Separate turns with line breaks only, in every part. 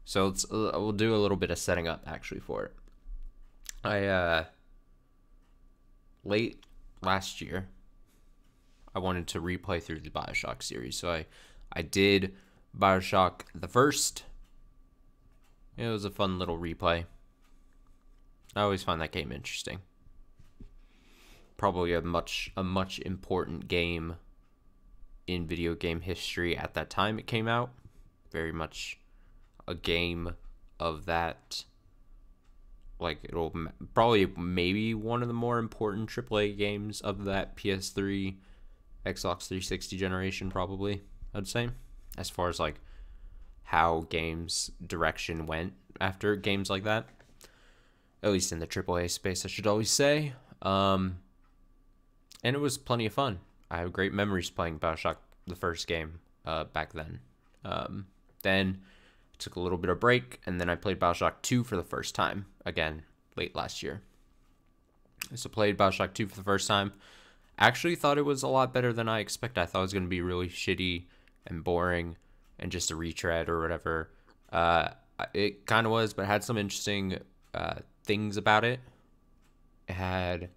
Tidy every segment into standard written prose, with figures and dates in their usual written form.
So we'll do a little bit of setting up actually for it. I late last year, I wanted to replay through the Bioshock series, so I did Bioshock the first. It was a fun little replay. I always find that game interesting. Probably a much important game in video game history at that time it came out. Very much a game of that, like, it'll probably maybe one of the more important AAA games of that PS3 Xbox 360 generation, probably, I'd say, as far as like how games direction went after games like that, at least in the AAA space, I should always say. And it was plenty of fun. I have great memories playing Bioshock the first game back then. Then I took a little bit of break, and then I played Bioshock 2 for the first time, again, late last year. So played Bioshock 2 for the first time. Actually thought it was a lot better than I expected. I thought it was going to be really shitty and boring and just a retread or whatever. It kind of was, but it had some interesting things about it. It had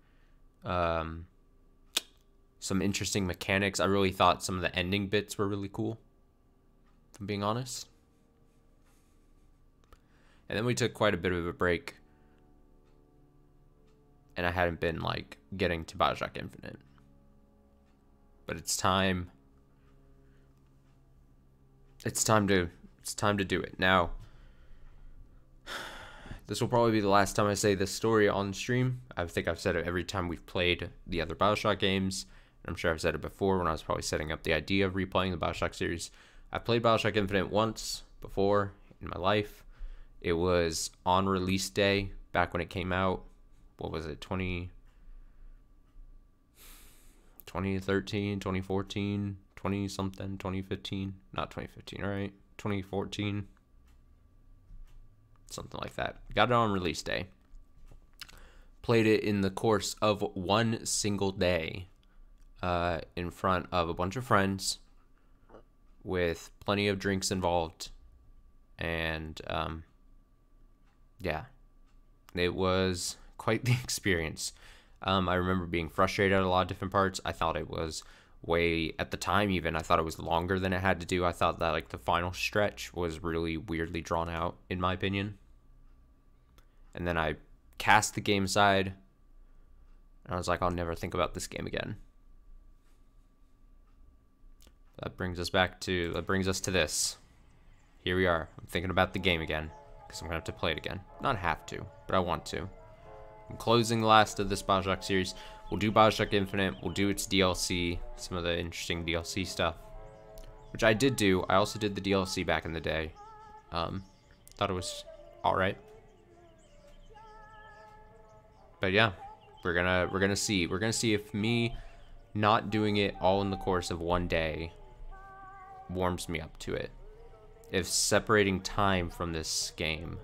some interesting mechanics. I really thought some of the ending bits were really cool, if I'm being honest. And then we took quite a bit of a break, and I hadn't been like getting to Bioshock Infinite. But it's time. It's time to do it. Now, this will probably be the last time I say this story on stream. I think I've said it every time we've played the other Bioshock games. I'm sure I've said it before when I was probably setting up the idea of replaying the Bioshock series. I played Bioshock Infinite once before in my life. It was on release day back when it came out. What was it? 2013, 2014, 20 something, 2015. Not 2015, right? 2014. Something like that. Got it on release day. Played it in the course of one single day in front of a bunch of friends with plenty of drinks involved. And yeah, it was quite the experience. I remember being frustrated at a lot of different parts. I thought it was at the time even, I thought it was longer than it had to do. I thought that like the final stretch was really weirdly drawn out, in my opinion. And then I cast the game aside, and I was like, I'll never think about this game again. That brings us to this. Here we are. I'm thinking about the game again, because I'm going to have to play it again. Not have to, but I want to. I'm closing the last of this Bioshock series. We'll do Bioshock Infinite. We'll do its DLC, some of the interesting DLC stuff, which I did do. I also did the DLC back in the day. Thought it was alright. But yeah, we're gonna see. We're gonna see if me not doing it all in the course of one day warms me up to it. If separating time from this game,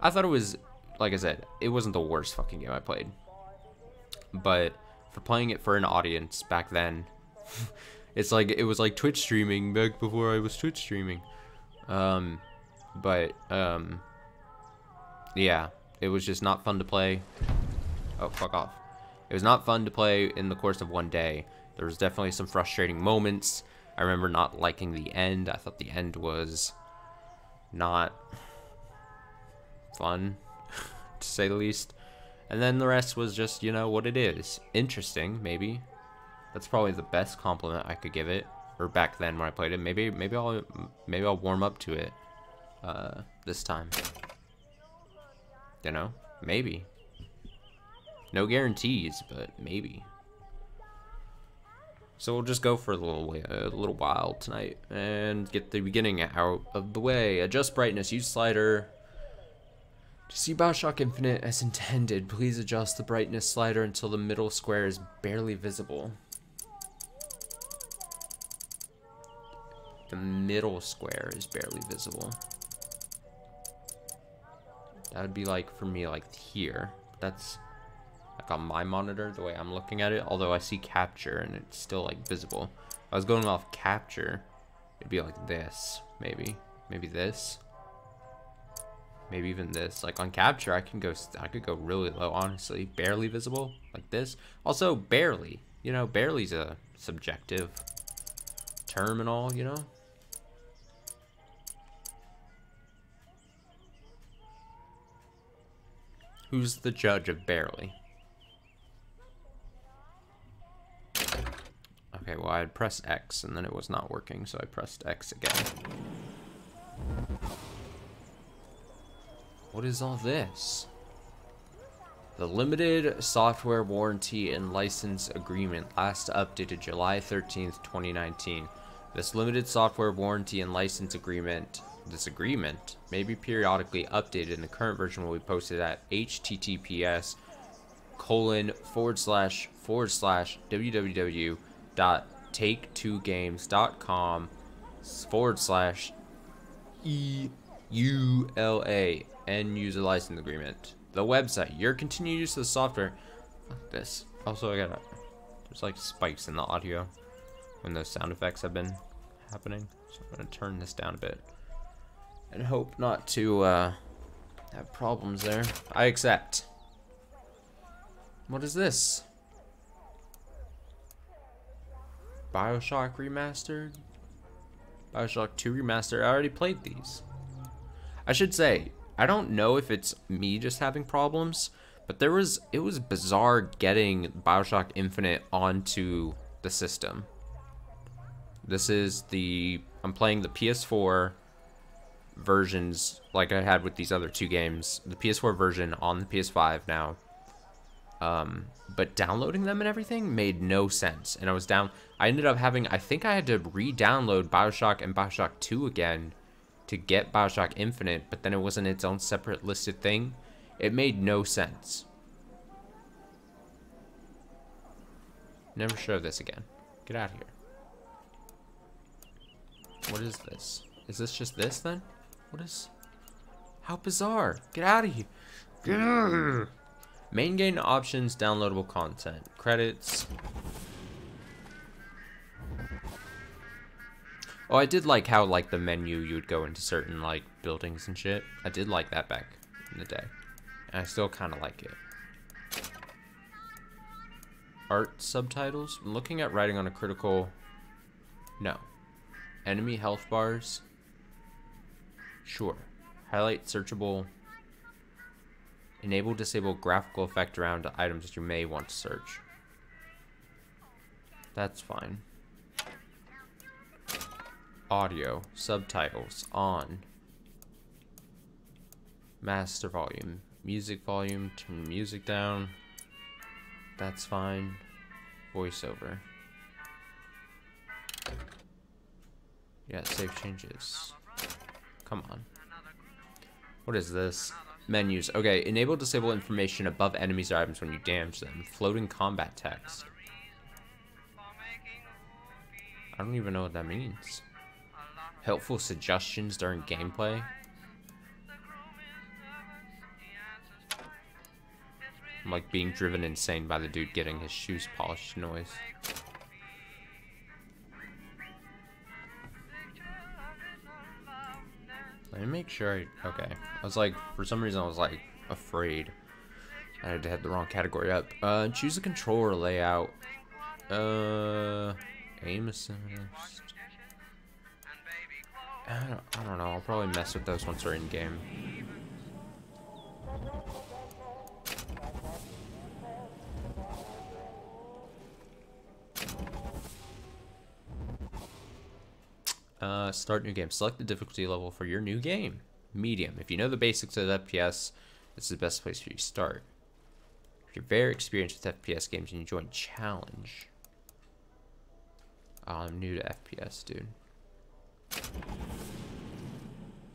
I thought it was, like I said, it wasn't the worst fucking game I played. But for playing it for an audience back then, it's like it was like Twitch streaming back before I was Twitch streaming. Yeah, it was just not fun to play. Oh, fuck off. It was not fun to play in the course of one day. There was definitely some frustrating moments. I remember not liking the end. I thought the end was not fun, to say the least. And then the rest was just, you know, what it is. Interesting, maybe. That's probably the best compliment I could give it. Or back then when I played it. Maybe I'll warm up to it this time. You know? Maybe. No guarantees, but maybe. So we'll just go for a little while tonight and get the beginning out of the way. Adjust brightness. Use slider. To see Bioshock Infinite as intended, please adjust the brightness slider until the middle square is barely visible. The middle square is barely visible. That would be like, for me, like here. That's like on my monitor, the way I'm looking at it. Although I see capture and it's still like visible. If I was going off capture, it'd be like this, maybe. Maybe this. Maybe even this. Like on capture, I could go really low, honestly. Barely visible, like this. Also, barely. You know, barely's a subjective term and all, you know? Who's the judge of barely? Okay, well, I had pressed X and then it was not working, so I pressed X again. What is all this? The limited software warranty and license agreement last updated July 13th, 2019. This limited software warranty and license agreement, may be periodically updated, and the current version will be posted at https://www.take2games.com/EULA end user license agreement. The website. Your continued use of the software. Fuck this. Also, there's like spikes in the audio when those sound effects have been happening. So I'm gonna turn this down a bit and hope not to have problems there. I accept. What is this? Bioshock Remastered? Bioshock 2 Remastered. I already played these. I should say, I don't know if it's me just having problems, but it was bizarre getting Bioshock Infinite onto the system. I'm playing the PS4 versions like I had with these other two games. The PS4 version on the PS5 now. But downloading them and everything made no sense. And I ended up having, I think I had to re-download Bioshock and Bioshock 2 again to get Bioshock Infinite, but then it wasn't its own separate listed thing. It made no sense. Never show this again. Get out of here. What is this? Is this just this then? How bizarre. Get out of here. Grr. Main game options, downloadable content, credits. Oh, I did like how, like, the menu, you would go into certain, like, buildings and shit. I did like that back in the day. And I still kind of like it. Art subtitles. I'm looking at writing on a critical... No. Enemy health bars. Sure. Highlight searchable. Enable disable graphical effect around items that you may want to search. That's fine. Audio, subtitles, on. Master volume, turn music down. That's fine. Voiceover. Yeah, save changes. Come on. What is this? Menus. Okay, enable disable information above enemies or items when you damage them. Floating combat text. I don't even know what that means. Helpful suggestions during gameplay. I'm like being driven insane by the dude getting his shoes polished noise. Let me make sure okay. I was like, for some reason I was like afraid I had to have the wrong category up. Choose a controller layout. Aim assist. I don't know. I'll probably mess with those once we're in game. Start new game. Select the difficulty level for your new game. Medium. If you know the basics of FPS, this is the best place for you to start. If you're very experienced with FPS games and you join Challenge. Oh, I'm new to FPS, dude.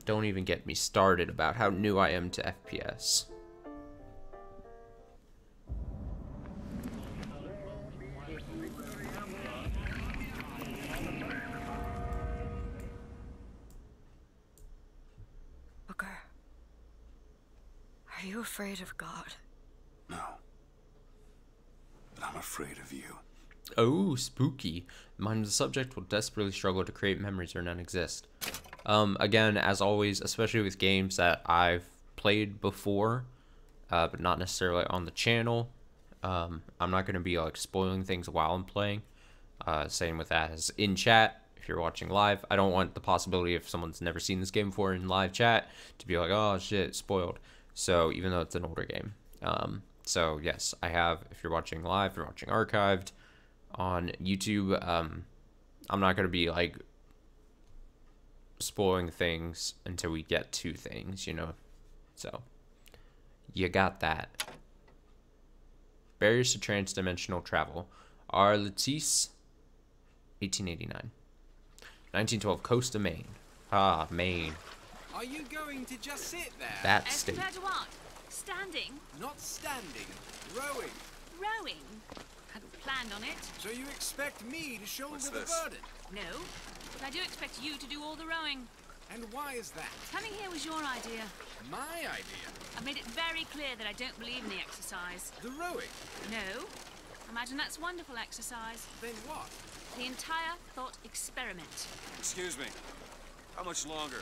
Don't even get me started about how new I am to FPS.
Booker, are you afraid of God?
No. But I'm afraid of you.
Oh, spooky. Mind the subject will desperately struggle to create memories or none exist. Again, as always, especially with games that I've played before, but not necessarily on the channel. I'm not going to be like spoiling things while I'm playing. Same with that as in chat. If you're watching live, I don't want the possibility if someone's never seen this game before in live chat to be like, oh shit, spoiled. So even though it's an older game. So yes, I have, if you're watching live, if you're watching archived on YouTube, I'm not going to be like spoiling things until we get to things, you know. So you got that. Barriers to transdimensional travel. Arletisse, 1889. 1912, coast of Maine. Ah, Maine.
Are you going to just sit there?
That
As
state.
compared to what? Standing?
Not standing, rowing.
Rowing? Hadn't planned on it.
So you expect me to shoulder
What's
the
this?
burden?
No. But I do expect you to do all the rowing.
And why is that?
Coming here was your idea.
My idea.
I've made it very clear that I don't believe in the exercise.
The rowing.
No. Imagine that's wonderful exercise.
Then what?
The entire thought experiment.
Excuse me. How much longer?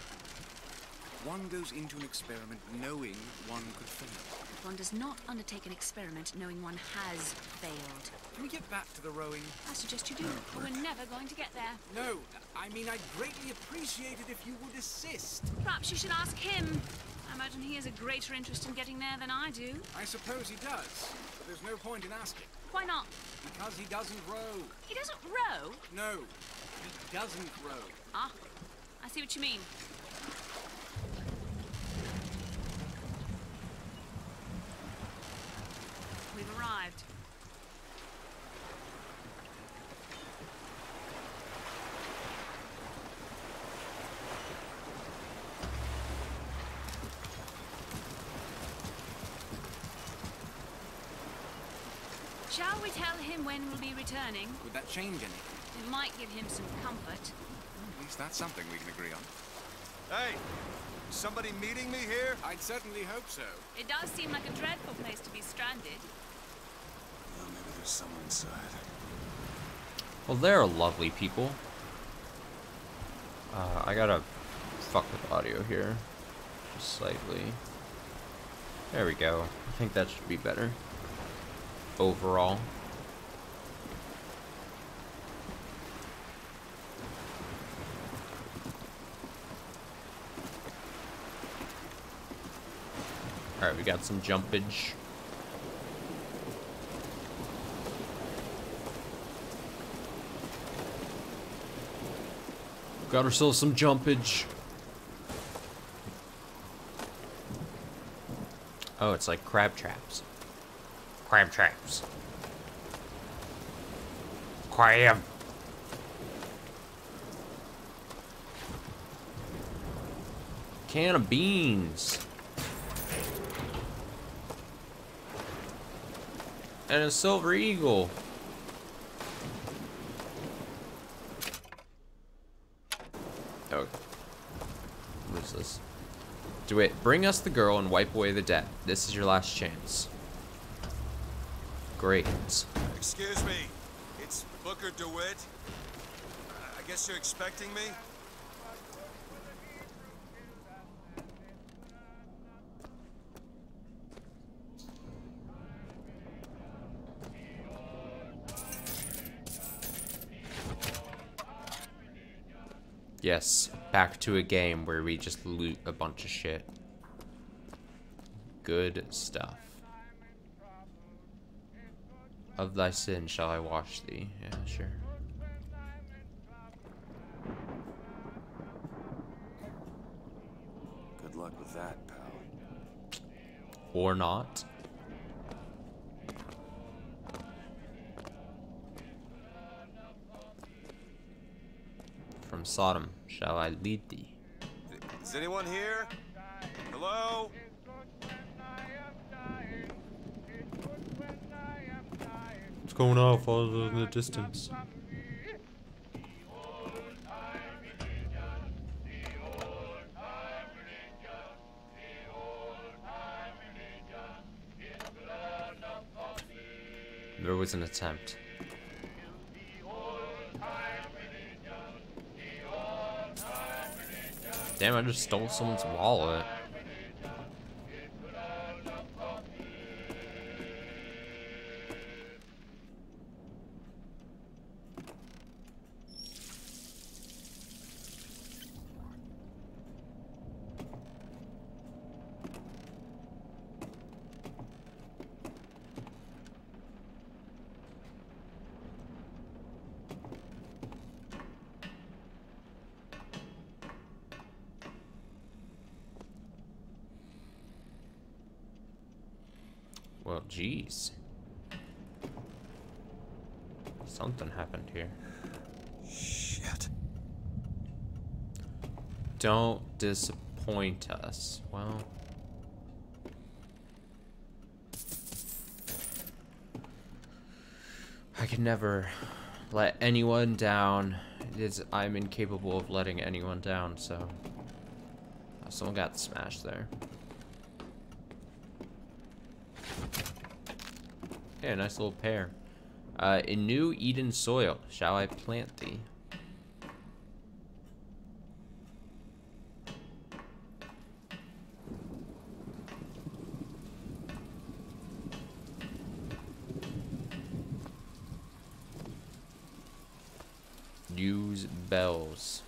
One goes into an experiment knowing one could fail.
But one does not undertake an experiment knowing one has failed.
Can we get back to the rowing?
I suggest you do, but we're never going to get there.
No, I mean I'd greatly appreciate it if you would assist.
Perhaps you should ask him. I imagine he has a greater interest in getting there than I do.
I suppose he does, but there's no point in asking.
Why not?
Because he doesn't row.
He doesn't row.
No, he doesn't row.
Ah, I see what you mean. We've arrived. Shall we tell him when we'll be returning?
Would that change anything?
It might give him some comfort.
At least that's something we can agree on.
Hey, is somebody meeting me here?
I'd certainly hope so.
It does seem like a dreadful place to be stranded.
Well, maybe there's someone inside.
Well, they're lovely people. I gotta fuck with audio here. Just slightly. There we go. I think that should be better. Overall. Alright, we got some jumpage. Got ourselves some jumpage. Oh, it's like crab traps. Crab traps. Crab. Can of beans. And a silver eagle. Okay. What is this? Do it. Bring us the girl and wipe away the debt. This is your last chance. Great.
Excuse me. It's Booker DeWitt. I guess you're expecting me?
Yes, back to a game where we just loot a bunch of shit. Good stuff. Of thy sin shall I wash thee. Yeah, sure.
Good luck with that, pal.
Or not. From Sodom shall I lead thee.
Is anyone here? Hello?
What's going on, farther in the distance? There was an attempt. Damn, I just stole someone's wallet. Well, geez. Something happened here.
Shit.
Don't disappoint us. Well... I can never let anyone down. I'm incapable of letting anyone down, so... Oh, someone got smashed there. Yeah, nice little pear. In new Eden soil, shall I plant thee? Use bells.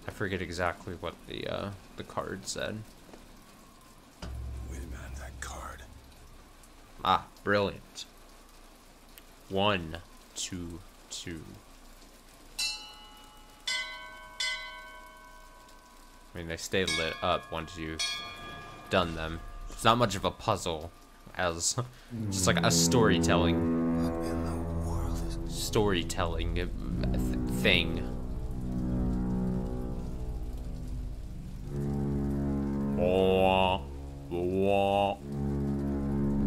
I forget exactly what the card said.
Wait a minute, that card.
Ah, brilliant. 1, 2, 2. I mean, they stay lit up once you've done them. It's not much of a puzzle as just like a storytelling.
What in the world is...
Storytelling thing. Wah, wah,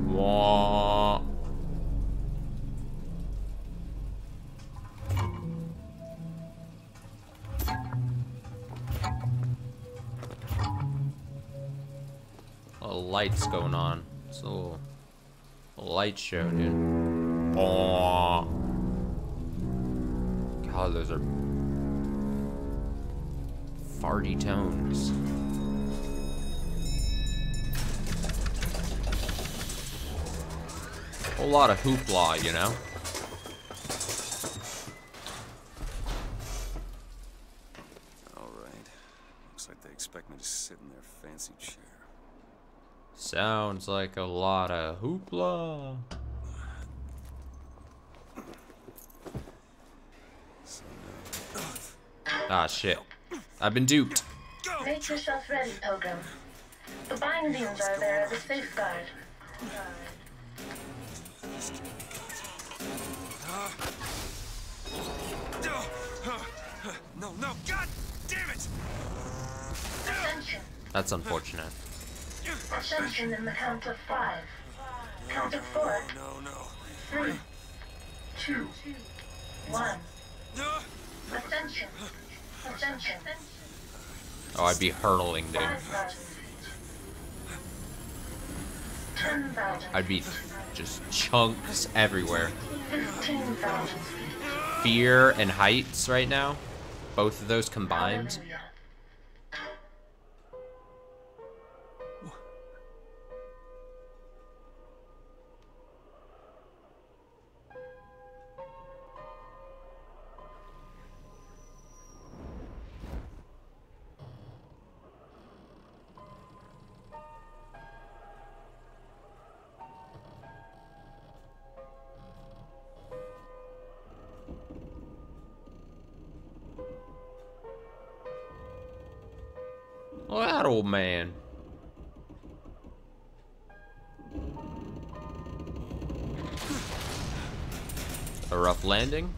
wah. Lights going on. It's a little light show, dude. Oh, God, those are farty tones. Whole lot of hoopla, you know.
All right. Looks like they expect me to sit in their fancy chair.
Sounds like a lot of hoopla. Ah, shit. I've been duped.
Make yourself ready, Pilgrim. The bindings are there as a safeguard.
No, no, God damn it!
Ascension.
That's unfortunate.
Ascension in the count of 5. Count of 4.
No, no.
3, 2, 1. Ascension. Ascension.
Oh, I'd be hurtling, dude.
5,000 feet. 10,000.
I'd be just chunks everywhere.
15,000 feet.
Fear and heights right now, both of those combined.
Hallelujah.
Oh, that old man. A rough landing,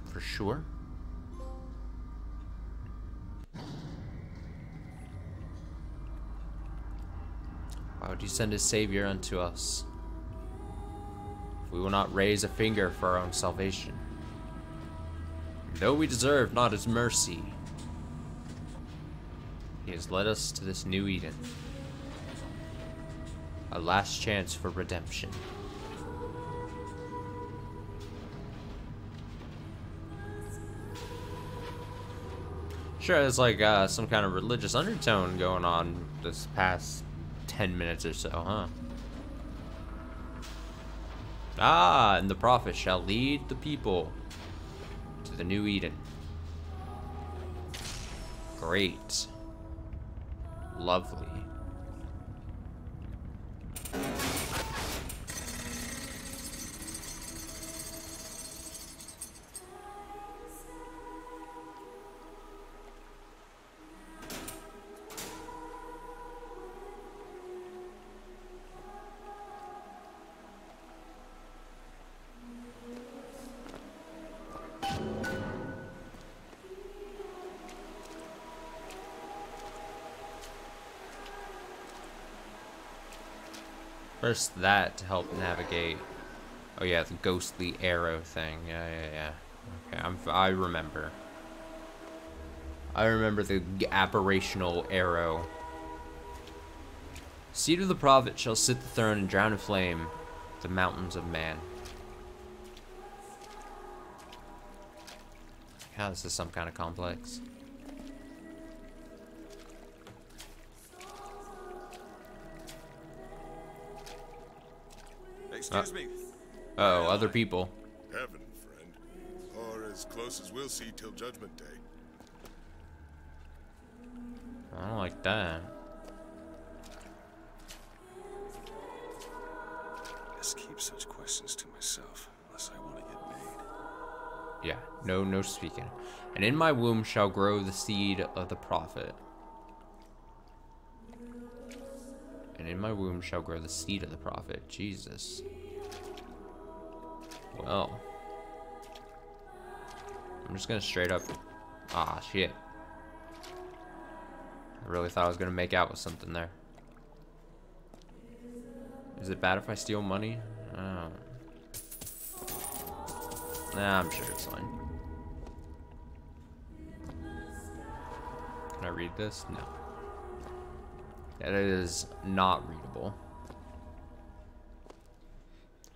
for sure. Why would you send his savior unto us? If we will not raise a finger for our own salvation. Though we deserve not his mercy, he has led us to this new Eden. A last chance for redemption. Sure, there's like some kind of religious undertone going on this past 10 minutes or so, huh? Ah, and the prophet shall lead the people to the new Eden. Great. Lovely. First that to help navigate. Oh yeah, the ghostly arrow thing. Yeah. Okay, I remember. I remember the aberrational arrow. Seed of the prophet shall sit the throne and drown in flame the mountains of man. God, this is some kind of complex.
Excuse me.
Oh, other people.
Heaven, friend. Or as close as we'll see till Judgment Day.
I don't like that.
Best keep such questions to myself, unless I want to get made.
Yeah, no speaking. And in my womb shall grow the seed of the prophet. And in my womb shall grow the seed of the prophet. Jesus. Well. I'm just gonna straight up... Ah, shit. I really thought I was gonna make out with something there. Is it bad if I steal money? Oh. Nah, I'm sure it's fine. Can I read this? No. That is not readable.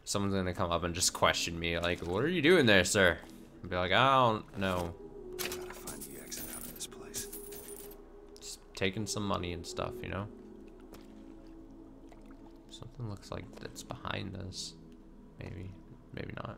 Someone's gonna come up and just question me, like, what are you doing there, sir? I'll be like, I don't know.
Gotta find the exit out of this place.
Just taking some money and stuff, you know? Something looks like it's behind this. Maybe. Maybe not.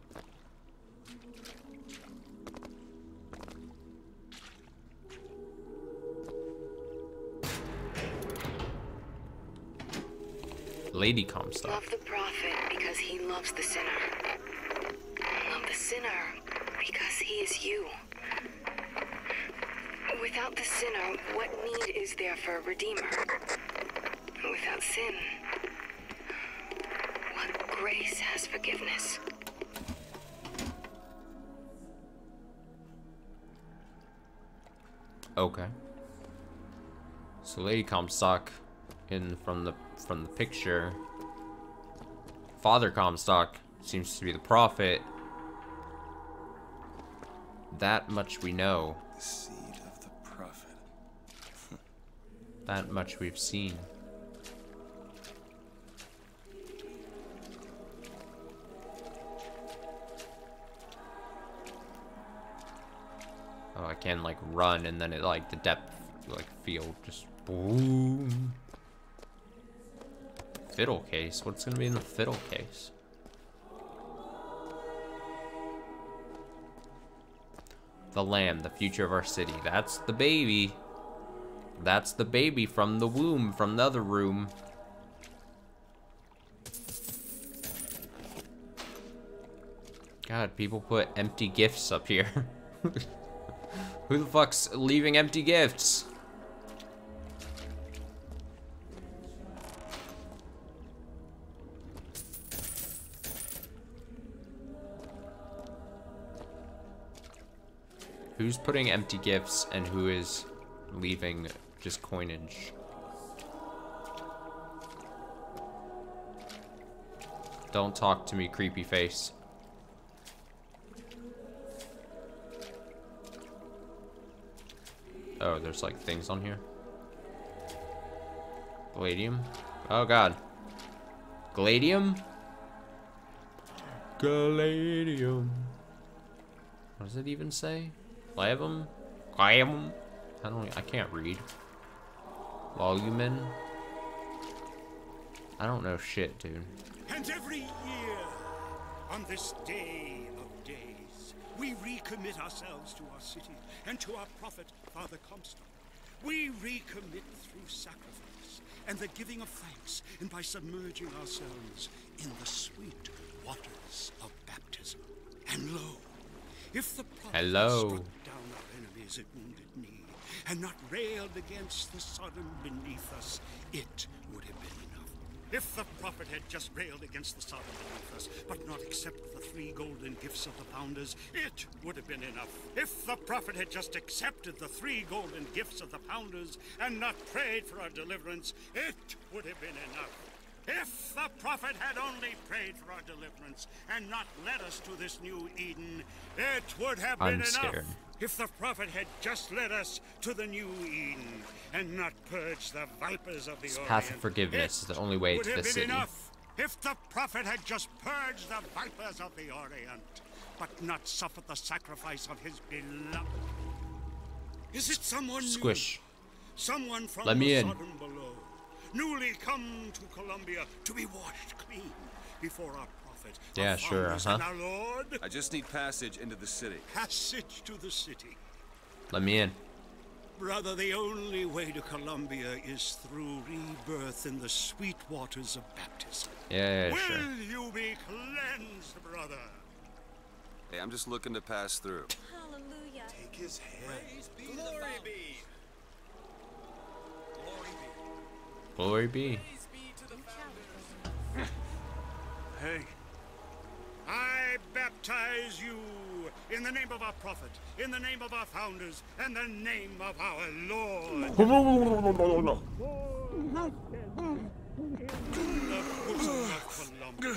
Lady Comstock.
Love the prophet because he loves the sinner. Love the sinner because he is you. Without the sinner, what need is there for a redeemer? Without sin, what grace has forgiveness?
Okay. So Lady Comstock from the picture. Father Comstock seems to be the prophet. That much we know.
The seed of the prophet.
That much we've seen. Oh, I can like run and then it like the depth like field just boom. Fiddle case? What's gonna be in the fiddle case? The lamb, the future of our city. That's the baby. That's the baby from the womb, from the other room. God, people put empty gifts up here. Who the fuck's leaving empty gifts? Who's putting empty gifts and who is leaving just coinage? Don't talk to me, creepy face. Oh, there's like things on here. Gladium? Oh god. Gladium? Gladium. What does it even say? Clavum? Clavum? I can't read. Volumen? I don't know shit, dude.
And every year, on this day of days, we recommit ourselves to our city and to our prophet, Father Comstock. We recommit through sacrifice and the giving of thanks, and by submerging ourselves in the sweet waters of baptism. And lo, if the prophet had struck down our enemies at Wounded Knee and not railed against the Sodom beneath us, it would have been enough. If the prophet had just railed against the Sodom beneath us, but not accepted the 3 golden gifts of the pounders, it would have been enough. If the prophet had just accepted the 3 golden gifts of the pounders and not prayed for our deliverance, it would have been enough. If the prophet had only prayed for our deliverance and not led us to this new Eden, it would have been
I'm
enough.
scared.
If the prophet had just led us to the new Eden and not purged the vipers of the Orient,
Path of forgiveness is the only way
would
to the
have been
city.
enough. If the prophet had just purged the vipers of the Orient, but not suffered the sacrifice of his beloved. Is it someone
Squish.
new? Someone from
Let me
the
in.
Sodom below, newly come to Columbia to be washed clean before our prophet,
Yeah,
our
sure,
founders, and our Lord.
I just need passage into the city.
Passage to the city.
Let me in.
Brother, the only way to Columbia is through rebirth in the sweet waters of baptism.
Yeah,
Will
sure.
you be cleansed, brother?
Hey, I'm just looking to pass through.
Hallelujah.
Take his hand.
Glory
be.
Glory be.
Hey.
I baptize you in the name of our prophet, in the name of our founders, and the name of our Lord. In the bosom of Columbia.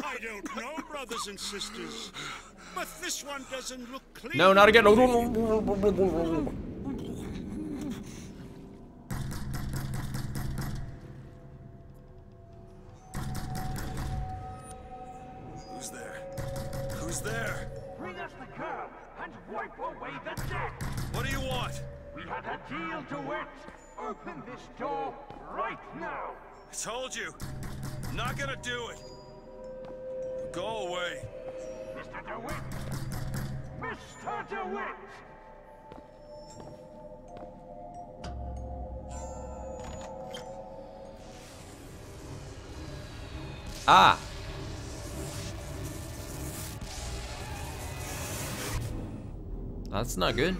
I don't know, brothers and sisters, but this one doesn't look clean.
No, not again.
Who's there? Who's there?
Bring us the curb and wipe away the debt.
What do you want?
We had a deal to it. Open this door right now.
I told you. I'm not gonna do it. Go away.
Mr. DeWitt. Mr. DeWitt.
Ah. That's not good.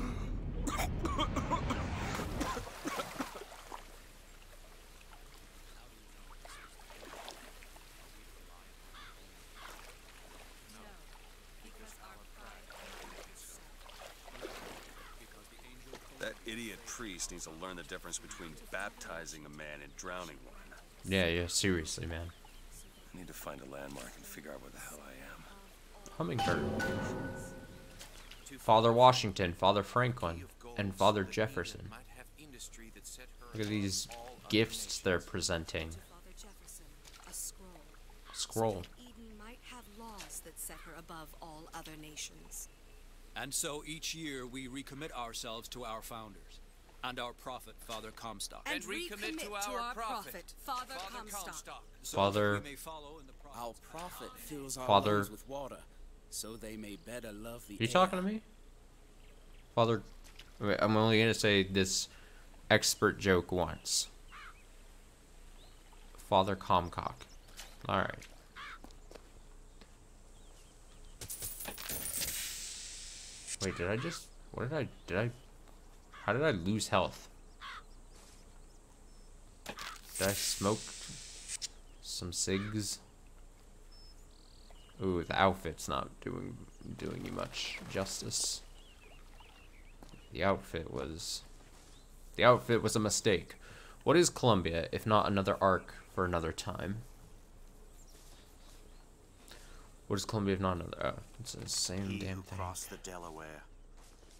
That idiot priest needs to learn the difference between baptizing a man and drowning one.
Yeah, seriously, man.
I need to find a landmark and figure out where the hell I am.
Hummingbird. Father Washington, Father Franklin, and Father Jefferson. Look at these gifts they're presenting.
Father Jefferson, a scroll.
Scroll.
Eden might have laws that set her above all other nations.
And so each year we recommit ourselves to our founders and our prophet, Father Comstock.
And recommit to our prophet, Father Comstock.
So
Father-
we may follow in the prophet's
Our prophet fills our
Father-
lungs with water, so they may better love the
You
air.
talking to me? Father, wait, I'm only gonna say this expert joke once. Father Comcock. Alright. Wait, did I just... What did I... How did I lose health? Did I smoke some cigs? Ooh, the outfit's not doing you much justice. The outfit was a mistake. What is Columbia, if not another arc for another time? What is Columbia, if not another... Oh, it's the same
He
damn
who
thing.
crossed the Delaware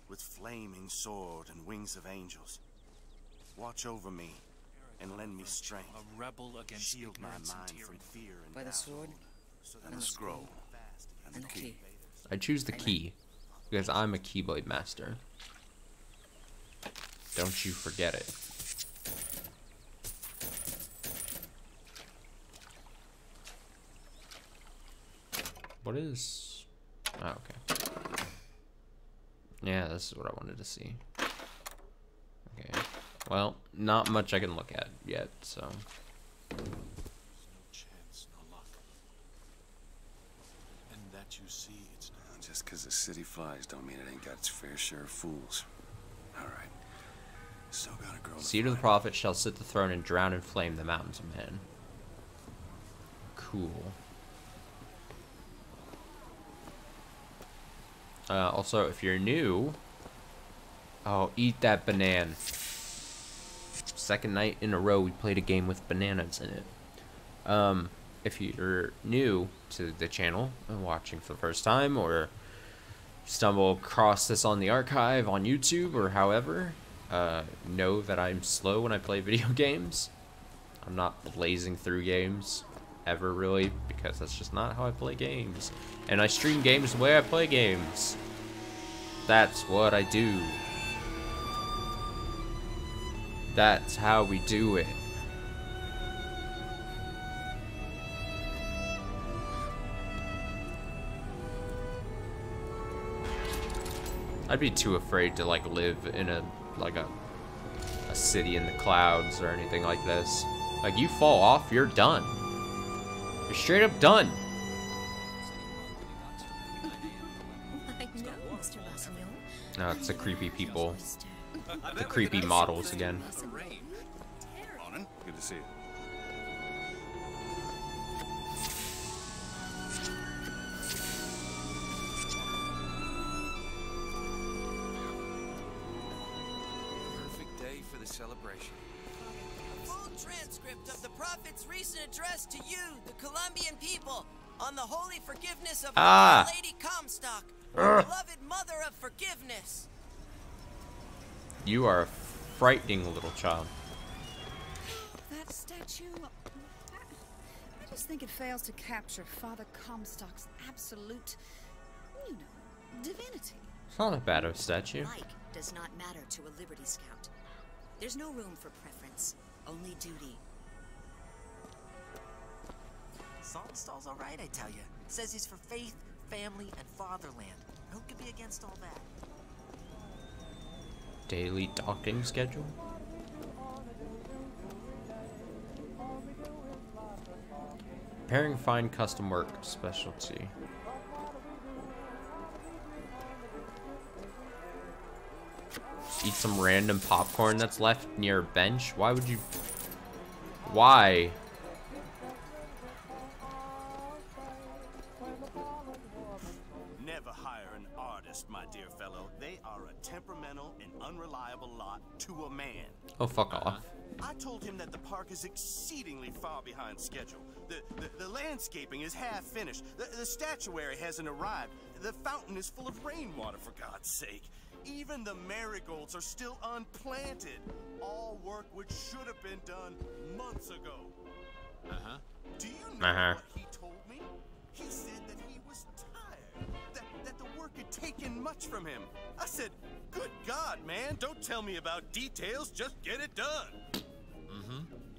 with flaming sword and wings of angels. Watch over me and lend me strength.
A rebel against
Shield my
ignorance and
mind
tyranny.
from fear and
By the
doubt.
sword
And the scroll and the key.
I choose the key because I'm a Keyblade master. Don't you forget it. What is... Oh, okay. Yeah, this is what I wanted to see. Okay. Well, not much I can look at yet, so...
No chance, no luck. And that you see, it's not. Just because the city flies don't mean it ain't got its fair share of fools. Alright. Still got a girl to
Seed of the
find.
Prophet shall sit the throne and drown in flame the mountains of man. Cool. Also, if you're new... Oh, eat that banana. second night in a row we played a game with bananas in it. If you're new to the channel and watching for the first time, or stumble across this on the archive on YouTube or however, know that I'm slow when I play video games. I'm not blazing through games ever, really, because that's just not how I play games. And I stream games the way I play games. That's what I do. That's how we do it. I'd be too afraid to like live in a city in the clouds or anything like this. Like, you fall off, you're done. You're straight up done. No, it's the creepy people. The creepy models again.
Morning. Good to see you.
Perfect day for the celebration.
A full transcript of the Prophet's recent address to you, the Colombian people, on the holy forgiveness of Our Lady Comstock, the beloved mother of forgiveness.
You are a frightening little child.
That statue, I just think it fails to capture Father Comstock's absolute, you know, divinity.
It's not a bad of statue.
Like does not matter to a Liberty Scout. There's no room for preference, only duty.
Saltonstall's alright, I tell you. Says he's for faith, family, and fatherland. Who could be against all that?
Daily docking schedule? Preparing fine custom work specialty. Eat some random popcorn that's left near a bench? Why would you... Why?
Never hire an artist, my dear fellow. They are a temperamental and unreliable lot to a man.
Oh, fuck off.
I told him that the park is exceedingly far behind schedule. The landscaping is half finished. The statuary hasn't arrived. The fountain is full of rainwater, for God's sake. Even the marigolds are still unplanted. All work which should have been done months ago. Do you know what he told me? He said that he was tired. That the work had taken much from him. I said, good God, man, don't tell me about details, just get it done.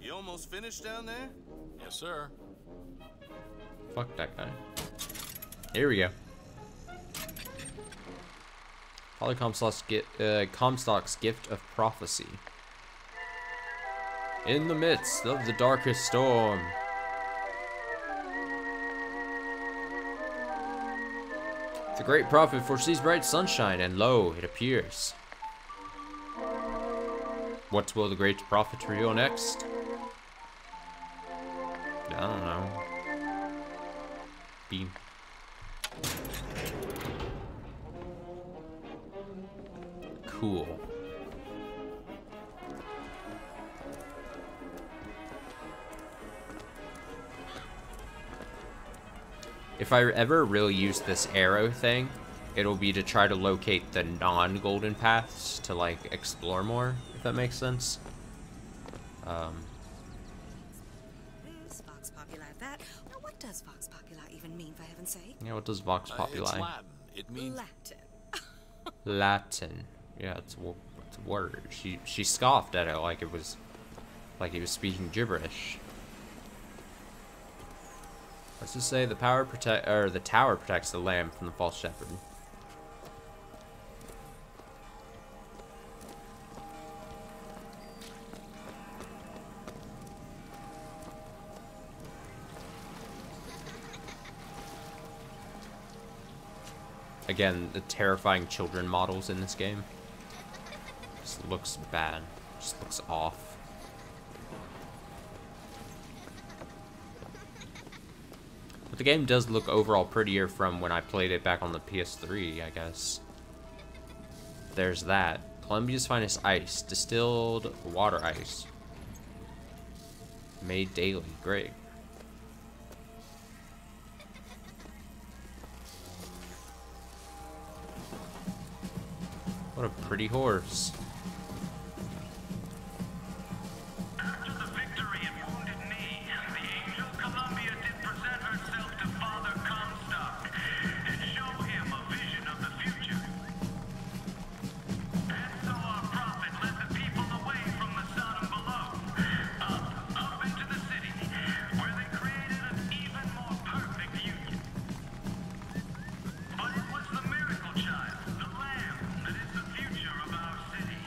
You almost finished down there?
Yes, sir.
Fuck that guy. Here we go. Father Comstock's gift of prophecy. In the midst of the darkest storm. The great prophet foresees bright sunshine, and lo, it appears. What will the great prophet reveal next? I don't know. Beam. Cool. If I ever really use this arrow thing, it'll be to try to locate the non-golden paths to, like, explore more, if that makes sense.
This Vox Populi that. Now, what does Vox Populi even mean, for heaven's sake?
Yeah, what does Vox Populi?
It's Latin. It means
Latin.
Latin. Yeah, it's a word. She scoffed at it like it was, like he was speaking gibberish. Let's just say the tower protects the lamb from the false shepherd. Again, the terrifying children models in this game. Just looks bad. Just looks off. But the game does look overall prettier from when I played it back on the PS3, I guess. There's that. Columbia's finest ice. Distilled water ice. Made daily. Great. What a pretty horse.
After the victory in Wounded Knee, the Angel Columbia did present herself to Father Comstock and show him a vision of the future. And so our prophet led the people away from the Sodom below, up into the city, where they created an even more perfect union. But it was the miracle child, the lamb, that is the future of our city.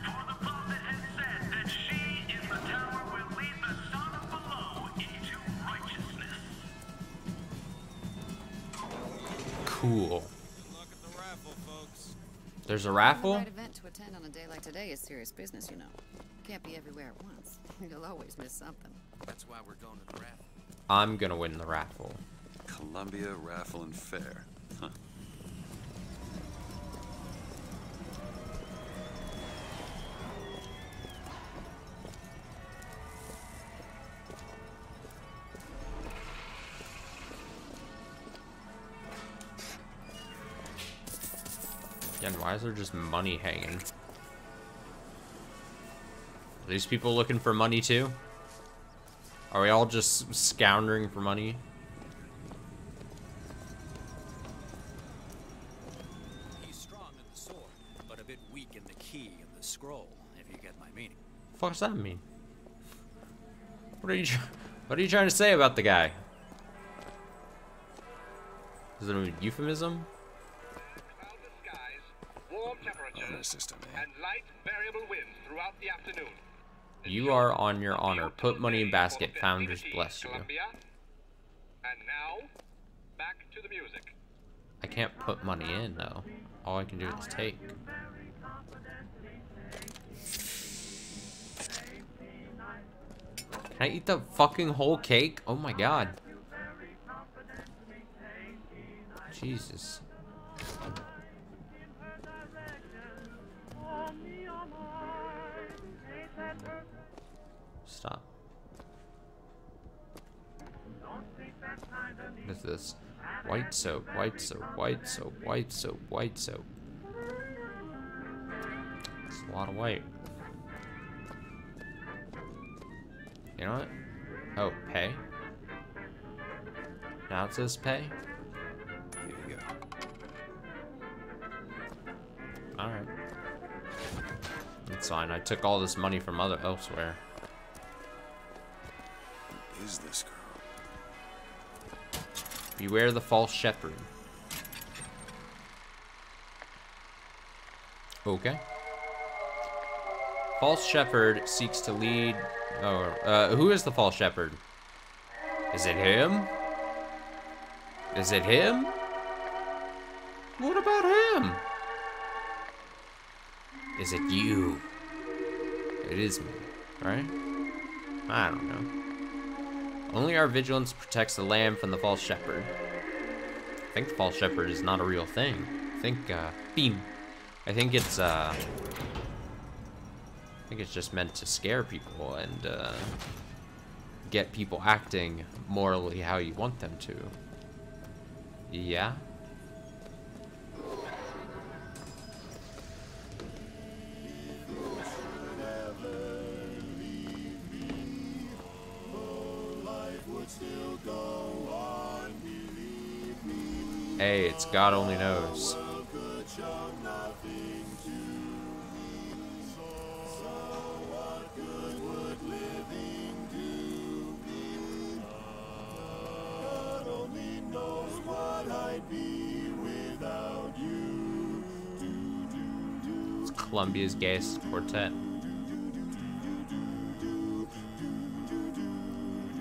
For the prophet had said that she in the tower will lead the Sodom below into righteousness.
Cool.
Good luck at the raffle, folks.
There's a raffle?
The right event to attend on a day like today is serious business, you know. Can't be everywhere at once. You'll always miss something.
That's why we're going to the raffle.
I'm gonna win the raffle.
Columbia Raffle and Fair. Huh.
Again, why is there just money hanging? Are these people looking for money too? Are we all just scoundering for money?
He's strong in the sword, but a bit weak in the key and the scroll, if you get my meaning.
What the fuck does that mean? What are you trying to say about the guy? Is it a euphemism?
Warm temperatures and light variable winds throughout the afternoon.
You are on your honor. Put money in basket. Founders bless you.
Columbia. And now, back to the music.
I can't put money in though. All I can do is take. Can I eat the fucking whole cake? Oh my god. Jesus. Stop. What is this? White soap, white soap, white soap, white soap, white soap. It's a lot of white. You know what? Oh, pay. Now it says pay.
Here you go.
Alright. That's fine. I took all this money from elsewhere.
Who is this girl?
Beware the false shepherd. Okay. False shepherd seeks to lead. Oh, who is the false shepherd? Is it him? Is it him? What about him? Is it you? It is me, right? I don't know. Only our vigilance protects the lamb from the false shepherd. I think the false shepherd is not a real thing. I think, beam. I think it's just meant to scare people and, get people acting morally how you want them to. Yeah? Hey, it's God only knows. It's Columbia's gayest quartet.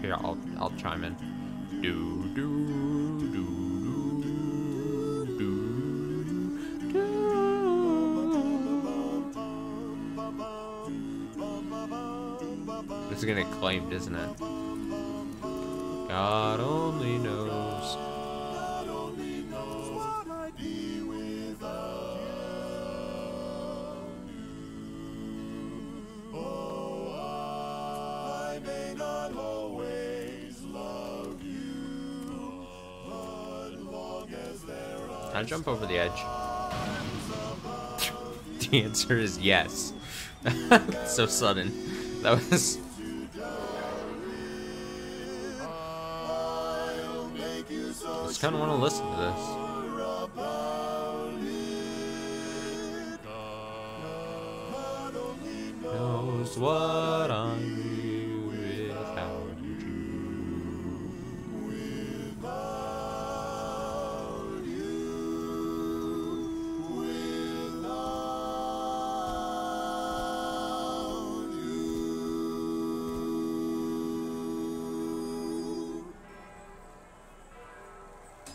Here, I'll chime in. Do do do. This is gonna get claimed, isn't it? God only knows.
I may not
Can I jump over the edge? The answer is yes. So sudden. That was... I just kind of want to listen to this. Knows what I'm without you.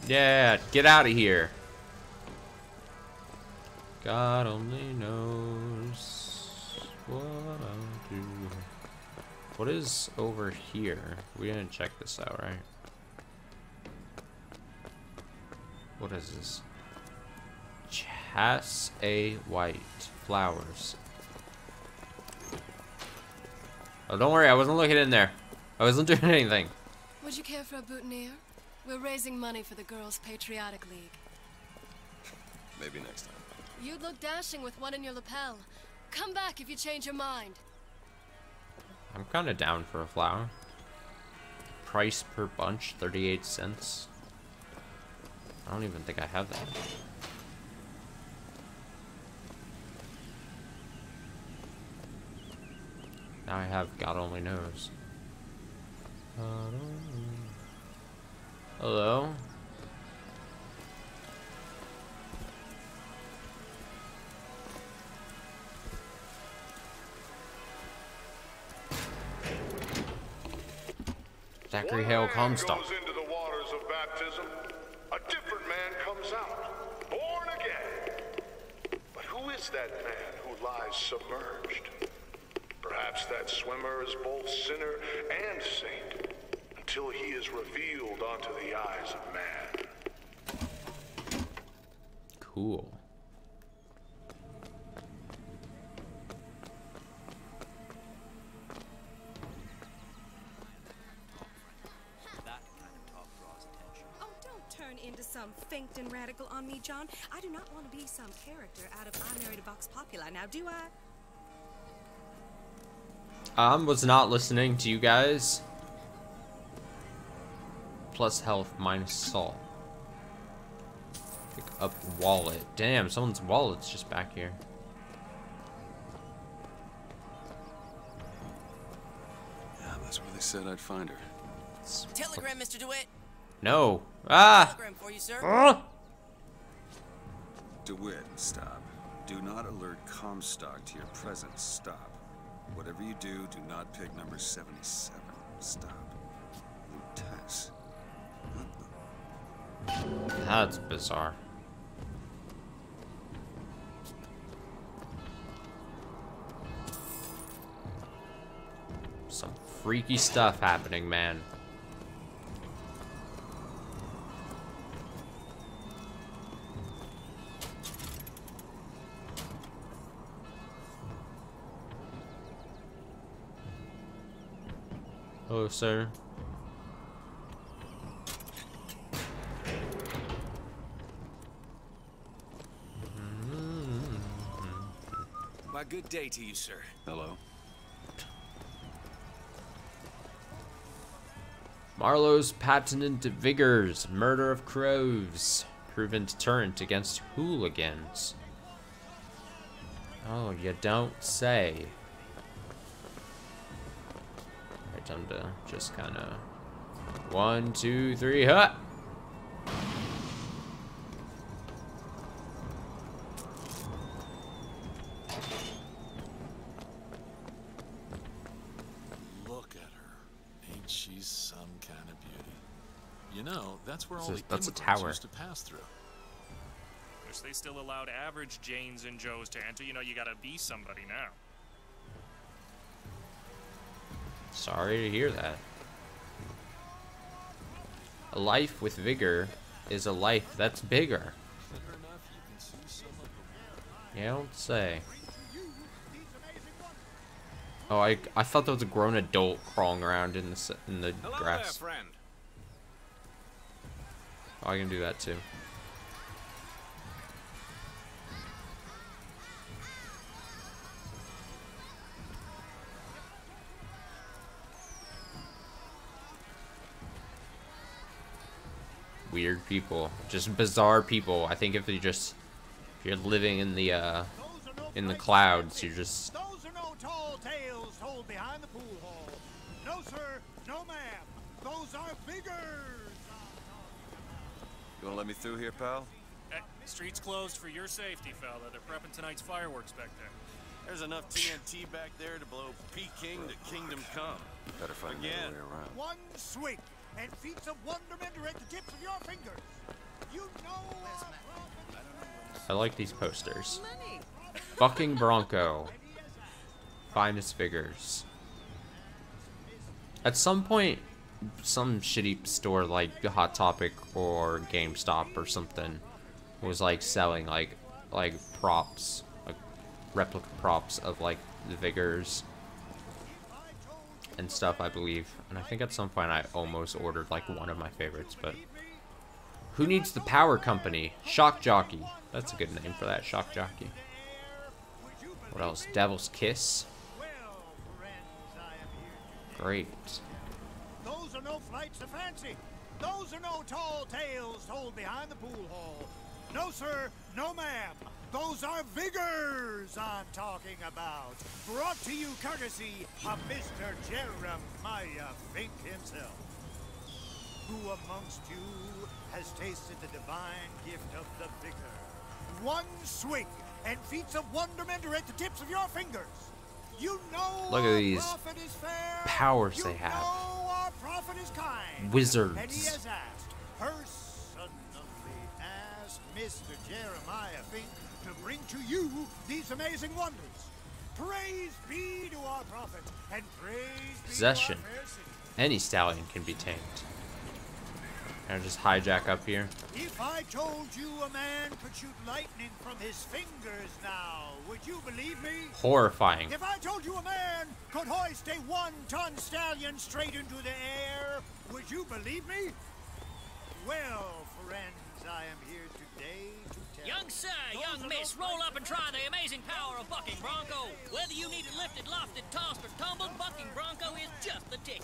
Yeah, get out of here. God only knows what I'll do. What is over here? We didn't check this out, right? What is this? Chas A white flowers. Oh, don't worry, I wasn't looking in there. I wasn't doing anything.
Would you care for a boutonniere? We're raising money for the Girls' Patriotic League.
Maybe next time.
You'd look dashing with one in your lapel. Come back if you change your mind.
I'm kind of down for a flower. Price per bunch, 38 cents. I don't even think I have that. Now I have God only knows. Hello? Zachary Hale Comstock.
Goes into the waters of baptism, a different man comes out, born again. But who is that man who lies submerged? Perhaps that swimmer is both sinner and saint, until he is revealed onto the eyes of man.
Cool.
Oh, don't turn into some faint and radical on me, John. I do not want to be some character out of I Married a Vox Populi, now do I?
Was not listening to you guys. Plus health, minus salt. Pick up wallet. Damn, someone's wallet's just back here.
Yeah, that's where they said I'd find her.
Telegram, Mr. DeWitt.
No. Ah!
Telegram for you, sir.
DeWitt, stop. Do not alert Comstock to your presence. Stop. Whatever you do, do not pick number 77. Stop. Lutess.
That's bizarre. Some freaky stuff happening, man. Hello, sir.
Why, good day to you, sir.
Hello.
Marlowe's patented vigors, murder of crows, proven deterrent against hooligans. Oh, you don't say. Alright, time to just kind of 1, 2, 3, huh?
She's some kind of beauty. You know, that's where all the
that's a
immigrants
tower.
used to pass through.
Wish they still allowed average Janes and Joes to enter. You know, you gotta be somebody now.
Sorry to hear that. A life with vigor is a life that's bigger. You don't say. Oh, I thought there was a grown adult crawling around in the
Hello
grass.
there, friend.
Oh, I can do that too. weird people, just bizarre people. I think if you're living in the clouds, you're just.
Those are no tall tales told behind the pool hall. No, sir. No, ma'am. Those are figures.
You wanna let me through here, pal?
Hey, street's closed for your safety, fella. They're prepping tonight's fireworks back there.
There's enough TNT back there to blow Peking to Kingdom Come.
Better find another way around.
One swing, and feats of wonderment are at the tips of your fingers. You know.
I like these posters. Bucking Bronco. Finest figures. At some point, some shitty store like Hot Topic or GameStop or something was like selling like props, like replica props of like the figures and stuff, I believe. And I think at some point I almost ordered like one of my favorites, but who needs the power company? Shock Jockey. That's a good name for that, Shock Jockey. What else? Devil's Kiss. Great.
Those are no flights of fancy. Those are no tall tales told behind the pool hall. No, sir. No, ma'am. Those are vigors I'm talking about. Brought to you courtesy of Mr. Jeremiah Fink himself. Who amongst you has tasted the divine gift of the vigor? One swing, and feats of wonderment are at the tips of your fingers. You know.
Look at these powers they have.
Our prophet is kind.
Wizards.
And he has asked, personally asked Mr. Jeremiah Fink to bring to you these amazing wonders. Praise be to our prophet, and praise be
Possession.
to our fair city.
Any stallion can be tamed. Can I just hijack up here?
If I told you a man could shoot lightning from his fingers now, would you believe me?
Horrifying.
If I told you a man could hoist a 1-ton stallion straight into the air, would you believe me? Well, friends, I am here today to tell
Young sir, young miss, roll up and try the amazing power of Bucking Bronco. Whether you need it lifted, lofted, tossed, or tumbled, Bucking Bronco is just the ticket.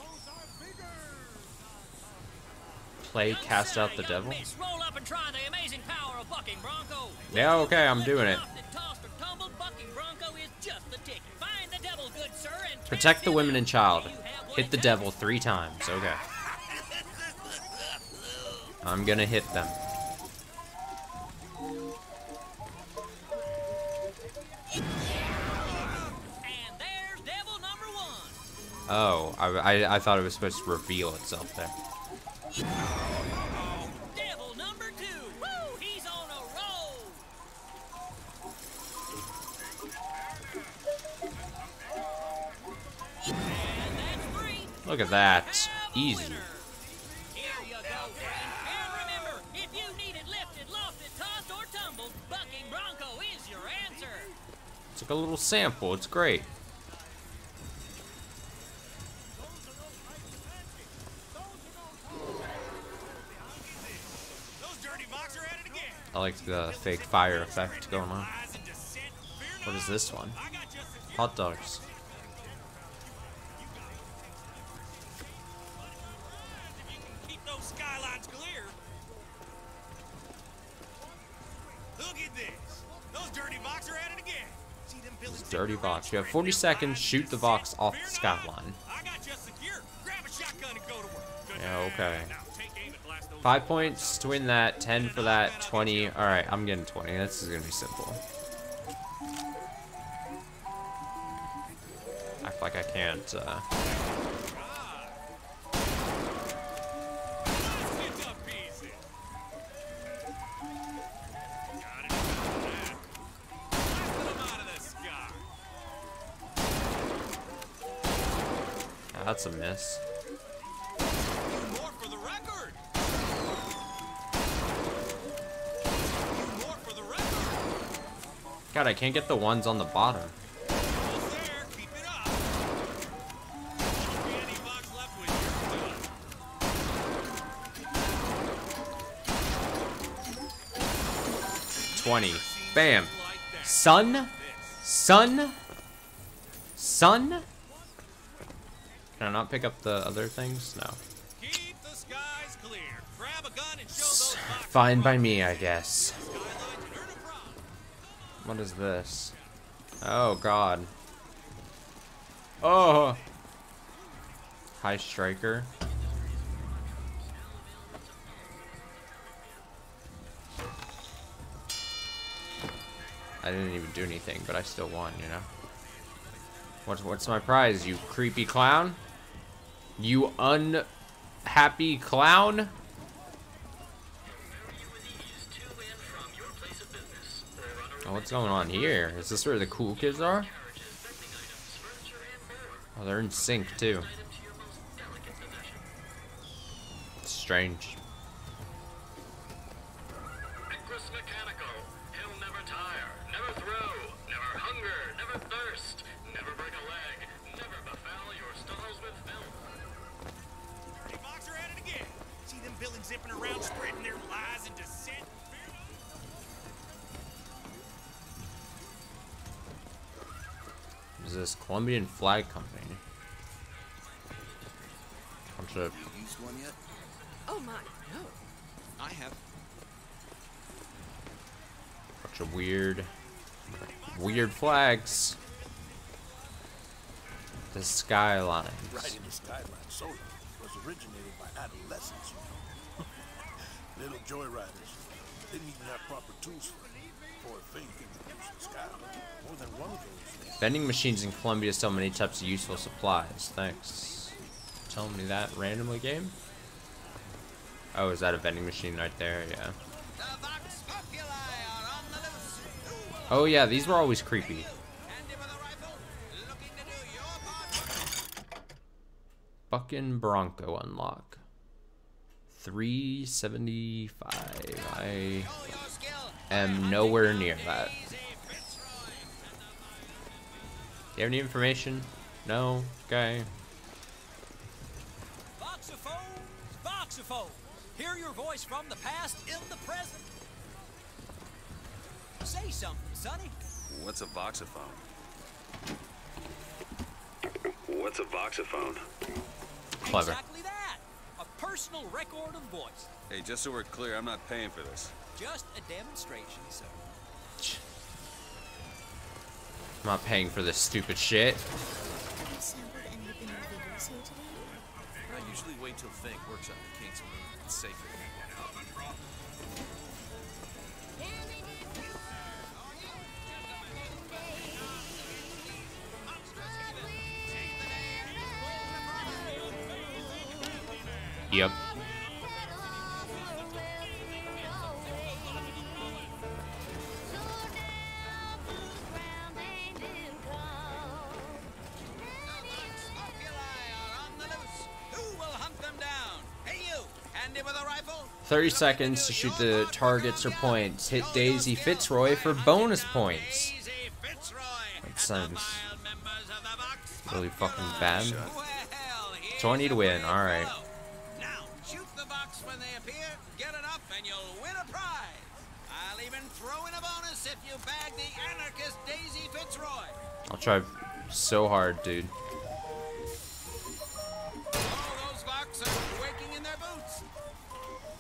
Play Cast Out the Devil?
Miss, roll up and try the amazing power of Bucking Bronco.
Yeah, okay, I'm doing it.
Tossed or tumbled, Bucking Bronco is just the ticket. Find the devil, good sir, and
Protect the women and child. Hit the devil 3 times. Okay. I'm gonna hit them.
And there's devil number 1.
Oh, I thought it was supposed to reveal itself there.
Devil number 2. Woo, he's on a roll. And that's 3.
Look at that. Easy.
Here you go, friend. And remember, if you need it lifted, lofted, tossed, or tumbled, Bucking Bronco is your answer.
It's like a little sample. It's great. I like the fake fire effect going on. What is this one? Hot dogs.
Keep those skylines clear. Look at this. Those dirty Vox are at it again. See them buildings.
Dirty Vox. You have 40 seconds. Shoot the Vox off the skyline.
I got just secure. Grab a shotgun and go to work.
Yeah, okay. 5 points to win that, 10 for that, 20. Alright, I'm getting 20. This is gonna be simple. Act like I can't, That's a miss. God, I can't get the ones on the bottom. $20. Bam. Sun? Sun? Sun? Can I not pick up the other things? No.
Keep the skies clear.
Fine by me, I guess. What is this? Oh god. Oh! High striker. I didn't even do anything, but I still won, you know? What's my prize, you creepy clown? You unhappy clown? Oh, what's going on here? Is this where the cool kids are? Oh, they're in sync too. Strange.
Zipping around, spreading their lies and dissent.
Is this Colombian Flag Company? Bunch of
You used one yet?
Oh my, no.
I have.
bunch of weird flags. The Skylines.
Riding the Skyline solo was originated by adolescents. Little joyriders didn't even have proper tools for a thing introduced to Skyline. More than one of those.
Vending machines in Colombia sell many types of useful supplies. Thanks. Telling me that randomly, game? Oh, is that a vending machine right there? Yeah. Oh yeah, these were always creepy. Bucking Bronco unlock. 375. I am nowhere near that. Do you have any information? No? Okay.
Voxophones! Hear your voice from the past in the present. Say something, Sonny.
What's a voxophone? What's a voxophone?
Clever.
Exactly that. A personal record of voice.
Hey, just so we're clear, I'm not paying for this.
Just a demonstration, sir.
I'm not paying for this stupid shit.
I usually wait till Fink works out the kinks with me. It's safer.
Yep.
Who will hunt them down? Hey you, handy with a rifle?
30 seconds to shoot the targets or points. Hit Daisy Fitzroy for bonus points. That sounds really fucking bad. So I need to win, alright.
Now, shoot the box when they appear, get enough, and you'll win a prize. I'll even throw in a bonus if you bag the anarchist Daisy Fitzroy.
I'll try so hard, dude.
Oh, those box are quaking in their boots.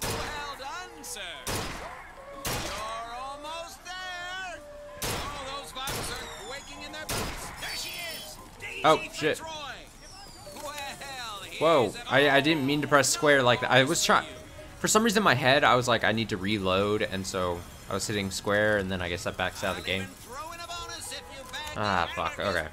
Well done, sir. You're almost there. Oh, those box are quaking in their boots. There she is, Daisy
Shit.
Fitzroy.
Whoa, I didn't mean to press square like that. I was trying, for some reason in my head, I was like, I need to reload, and so I was hitting square, and then I guess that backs out of the game. Ah, fuck, okay.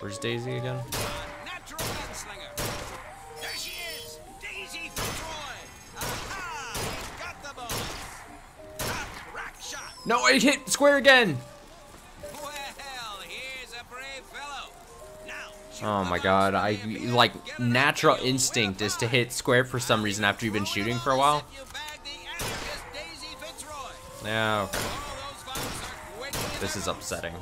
Where's Daisy again? No, I hit square again! Oh my god, I, like, natural instinct is to hit square for some reason after you've been shooting for a while. Yeah, okay. This is upsetting.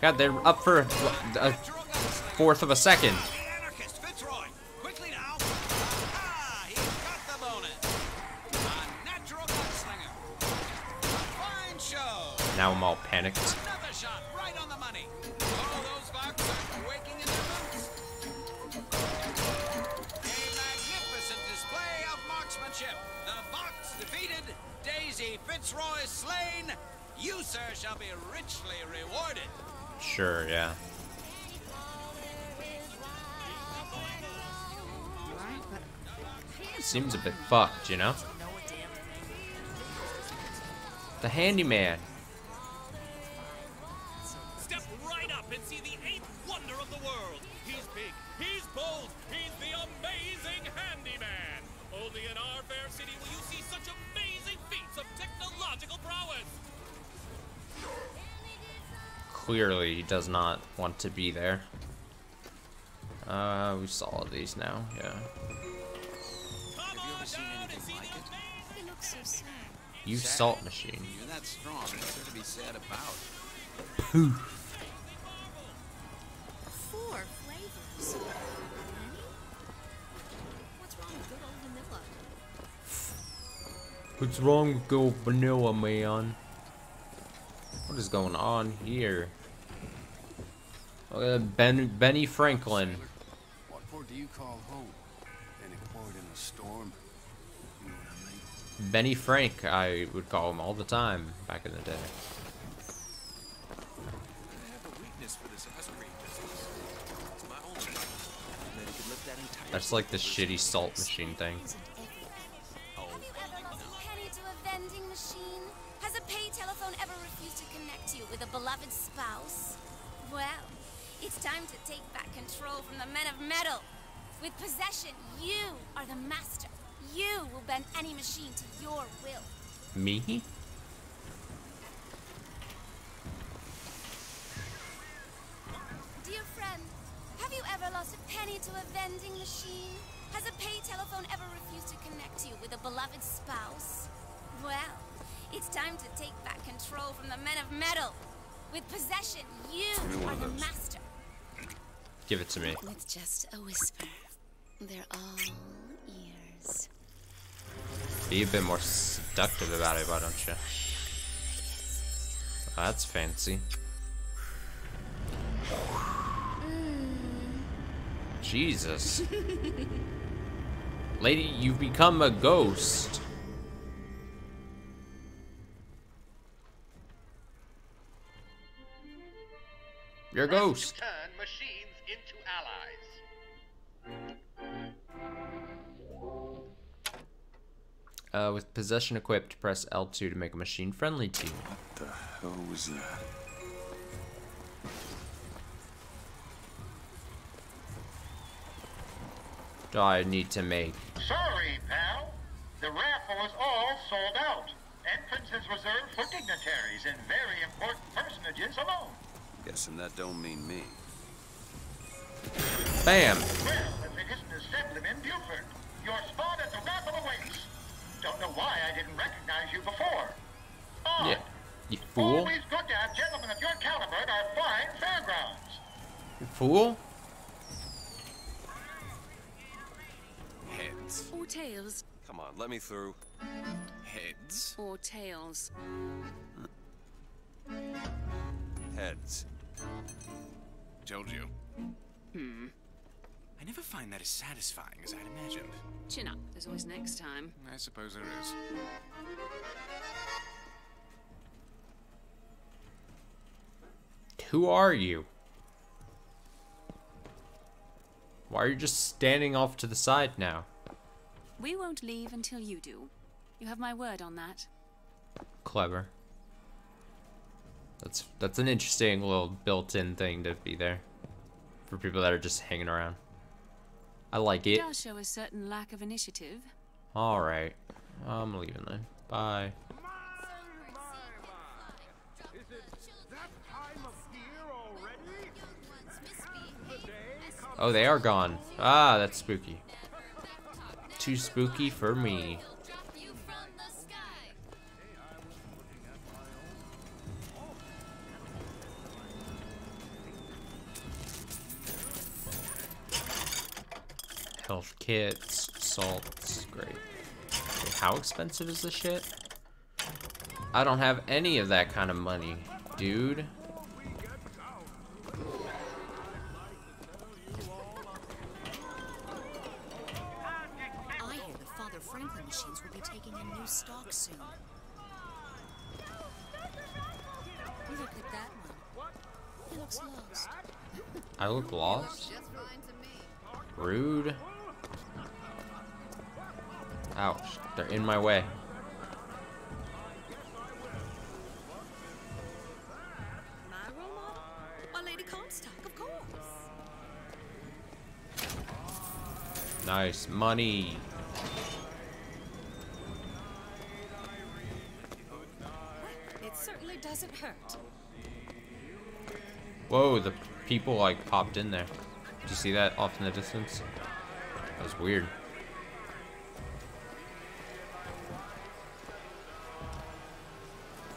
God, they're up for a fourth of a second.
show.
Now I'm all panicked.
Another shot right on the money. All those Vox are quaking in their boots. A magnificent display of marksmanship. The Vox defeated, Daisy Fitzroy slain. You, sir, shall be richly rewarded.
Sure, yeah. Seems a bit fucked, you know? The handyman.
Step right up and see the eighth wonder of the world. He's big, he's bold, he's the amazing handyman. Only in our fair city will you see such amazing feats of technological prowess.
Clearly, he does not want to be there. We saw all these now, yeah.
Have you ever seen anything like it?
He looks so sad.
You salt machine.
You're that strong. What's there to be sad about?
Poof.
4 flavors. What's wrong with good old vanilla?
What's wrong with good vanilla, man? What is going on here? Benny Franklin.
What port do you call home? Any port in a storm? You know what I mean?
Benny Frank, I would call him all the time back in the day.
I have a weakness for this ice cream business. It's my own thing. I bet it could lift that entire
That's like the shitty salt machine thing.
Have you ever lost a penny to a vending machine? Has a pay telephone ever refused to connect you with a beloved spouse? Well, it's time to take back control from the men of metal. With possession, you are the master. You will bend any machine to your will.
Me?
Dear friend, have you ever lost a penny to a vending machine? Has a pay telephone ever refused to connect you with a beloved spouse? Well, it's time to take back control from the men of metal. With possession, you are the master.
Give it to me.
With just a whisper, they're all ears.
Be a bit more seductive about it, why don't you? Oh, that's fancy. Jesus. Lady, you've become a ghost. You're a ghost.
Turn machines into allies.
With possession equipped, press L2 to make a machine friendly to you.
What the hell was that?
Do I need to make?
Sorry, pal. The raffle is all sold out. Entrance is reserved for dignitaries and very important personages alone.
Guessing that don't mean me.
Bam!
Well, if it isn't Assemblyman Buford, your spot at the raffle awaits. Don't know why I didn't recognize you before. Odd.
Yeah, you fool.
Always good to have gentlemen of your caliber at our fine fairgrounds.
You fool?
Heads.
Or tails.
Come on, let me through. Heads.
Or tails.
Heads.
Told you. I never find that as satisfying as I'd imagined.
Chin up. There's always next time.
I suppose there is.
Who are you? Why are you just standing off to the side now?
We won't leave until you do. You have my word on that.
Clever. That's an interesting little built-in thing to be there for people that are just hanging around. I like
It
it.
does show a certain lack of initiative.
All right, I'm leaving then. Bye. Oh, they are gone. Ah, that's spooky. Too spooky for me. Health kits, salts, great. Wait, how expensive is this shit? I don't have any of that kind of money, dude.
I hear the Father Franklin machines will be taking in new stock soon. Look at that one. He looks lost.
I look lost? Rude. Ouch, they're in my way.
My role model? Why, Lady Comstock, of course.
Nice money.
It certainly doesn't hurt.
Whoa, the people like popped in there. Did you see that off in the distance? That was weird.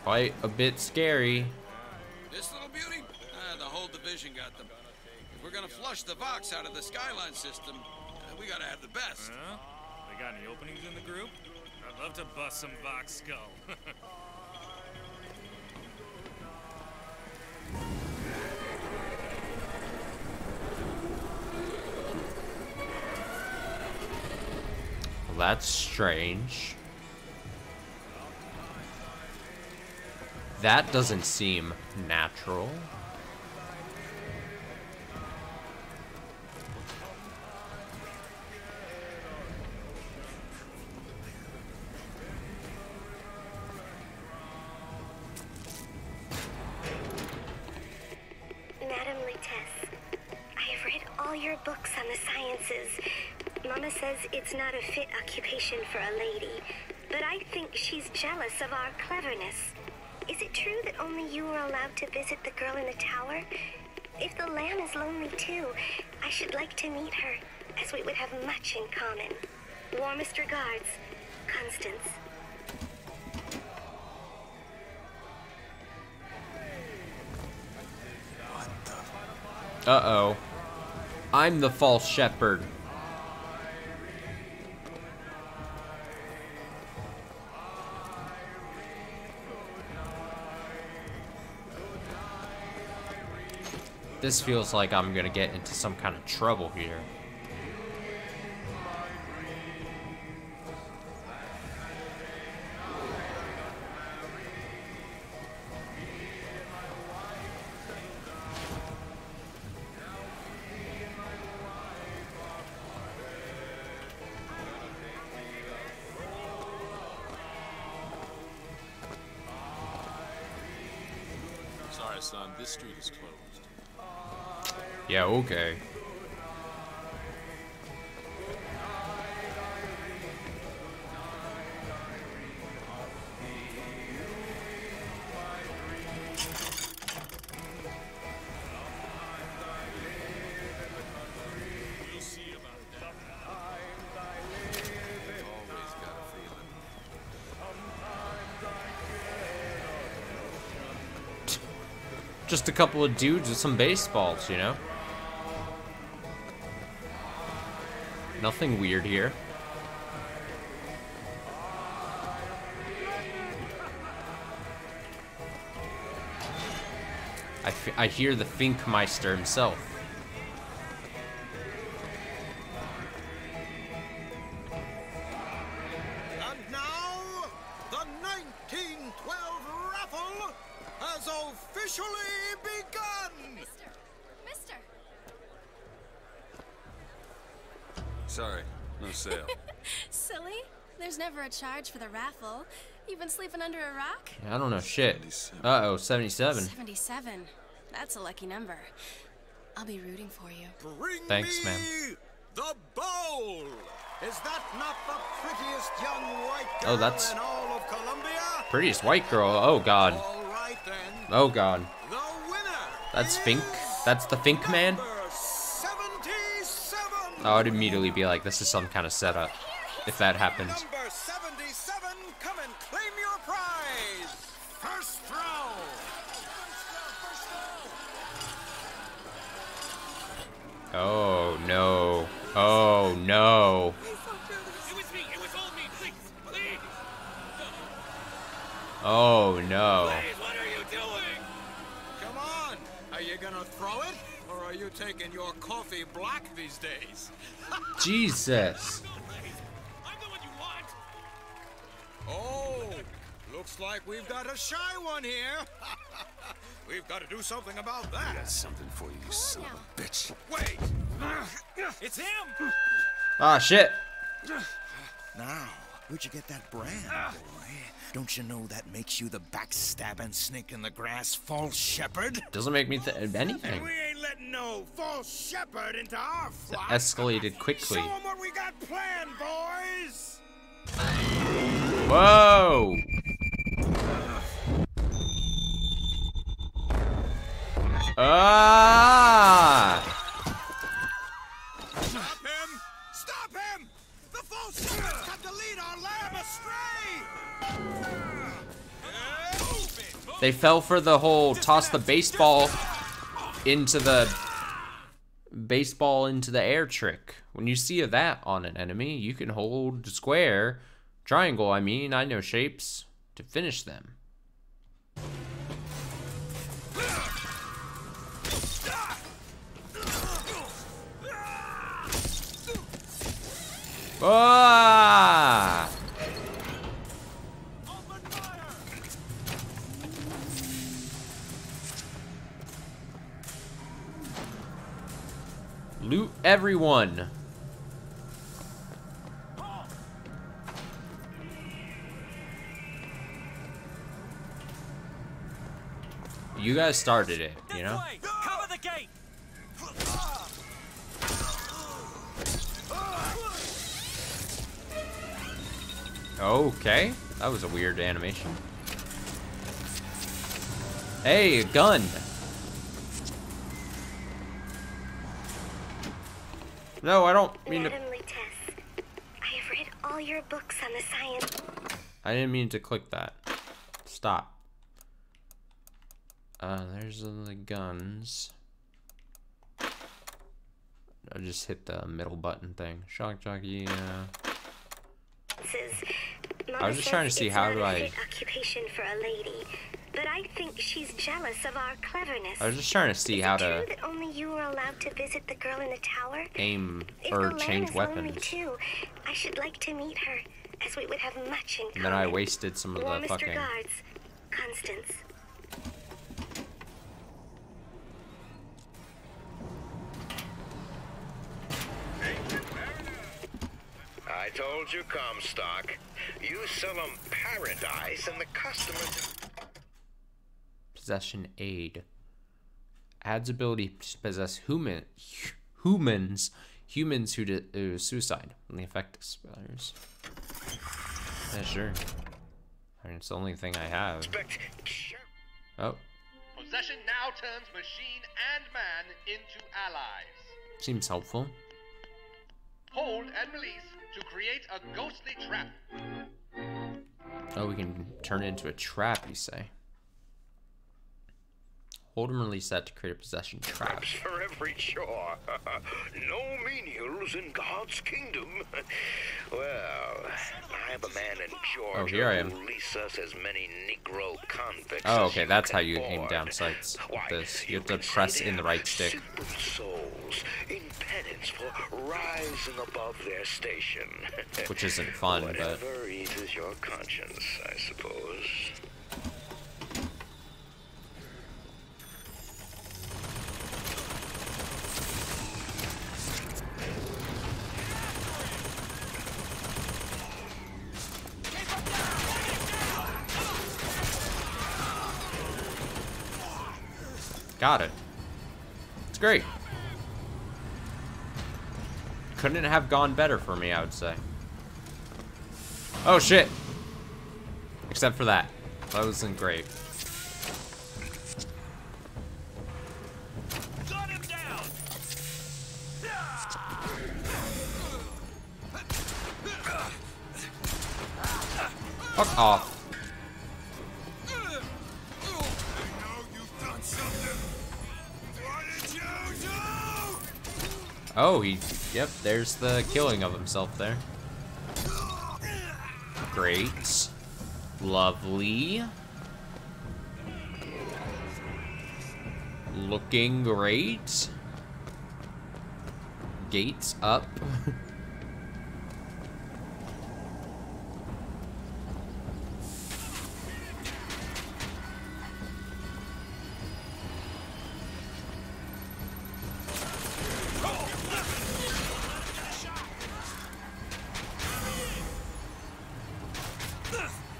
Quite a bit scary.
This little beauty? The whole division got them. If we're gonna flush the Vox out of the Skyline system, we gotta have the best.
They got any openings in the group? I'd love to bust some Vox skull.
Well, that's strange. That doesn't seem natural.
Madam Litess, I have read all your books on the sciences. Mama says it's not a fit occupation for a lady, but I think she's jealous of our cleverness. Is it true that only you are allowed to visit the girl in the tower? If the lamb is lonely too, I should like to meet her, as we would have much in common. Warmest regards, Constance.
Uh-oh. I'm the false shepherd. This feels like I'm gonna get into some kind of trouble here.
Sorry, son, this street is closed.
Yeah, okay.
We'll see about that.
Always got a feeling.
Just a couple of dudes with some baseballs, you know? Nothing weird here. I hear the Finkmeister himself.
And now, the 1912 raffle has officially begun!
Mister!
Sorry, no sale.
Silly. There's never a charge for the raffle. You've been sleeping under a rock?
I don't know shit. Uh-oh, 77.
77. That's a lucky number. I'll be rooting for you.
Thanks, man.
The bowl! Is that not the prettiest young white girl
Oh, that's
in all of Columbia?
prettiest white girl. Oh god.
All right then.
Oh god.
The winner.
That's Fink. That's the Fink man.
77.
I would immediately be like, this is some kind of setup. If that happens.
Number 77, come and claim your prize. First throw.
Oh no. Oh no. Oh no.
Please, what are you doing? Come on. Are you gonna throw it? Or are you taking your coffee black these days?
Jesus.
I'm the one you want. Oh, looks like we've got a shy one here. We've got to do something about that.
I got something for you, you son of a bitch.
Wait. It's him.
Ah, shit.
Now, where'd you get that brand, boy? Don't you know that makes you the backstabbing snake in the grass false shepherd?
Doesn't make me anything.
And we ain't letting no false shepherd into our flock.
Escalated quickly.
Show 'em what we got planned, boys.
Whoa. Ah!
Stop him! Stop him! The false shepherds have to lead our lamb astray!
They fell for the whole toss the baseball into the air trick. When you see that on an enemy, you can hold square, triangle, I know shapes, to finish them. Ah! Loot everyone. You guys started it, you know?
Cover the gate.
Okay, that was a weird animation. Hey, a gun. No, I don't mean to.
Madam Lutess, I have read all your books on the science.
I didn't mean to click that. Stop. There's the guns. I just hit the middle button thing. Shock jockey, I was just trying to see how do I.
Occupation for a lady, but I think she's jealous of our cleverness.
I was just trying to see how to
True that only you were allowed to visit the girl in the tower.
aim
If
or
the
change
lamb is lonely
weapons.
too, I should like to meet her, as we would have much in common.
And then I wasted some of
War,
the
Mr.
fucking.
Guards, Constance.
I told you, Comstock. You sell them paradise and the customers...
Possession aid. Adds ability to possess humans who do suicide when the effect expires. Yeah, sure. I mean, it's the only thing I have. Oh,
Possession now turns machine and man into allies.
seems helpful.
Hold and release to create a ghostly trap.
Oh, we can turn it into a trap, you say? Hold and release that to create a possession trap.
For every chore. No menials in God's kingdom. Well, I have a man in Georgia
Oh, here I am.
who lease us as many Negro convicts
Oh,
as
okay,
you
that's
can
how you aim
board.
down sights with
Why,
this. You have to press in the right stick.
Simple souls in penance for rising above their station.
Which isn't fun, but...
Whatever eases your conscience, I suppose.
Got it. It's great. Couldn't it have gone better for me, I would say. Oh, shit. Except for that. That wasn't great.
Got him down.
Fuck off. Oh, yep, there's the killing of himself there. Great. Lovely. Looking great. Gates up.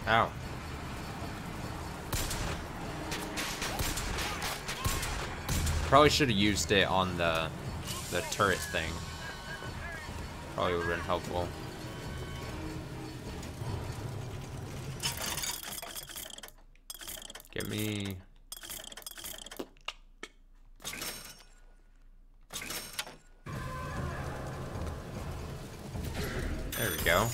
Ow. Probably should have used it on the turret thing. Probably would have been helpful. Get me. There we go.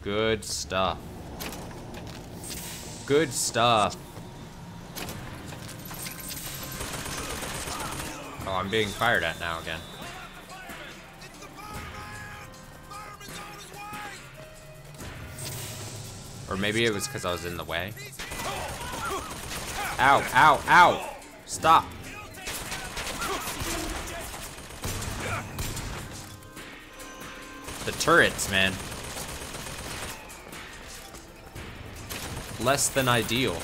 Good stuff. Good stuff. Oh, I'm being fired at now again. Or maybe it was because I was in the way. Ow, ow, ow! Stop. The turrets, man. Less than ideal.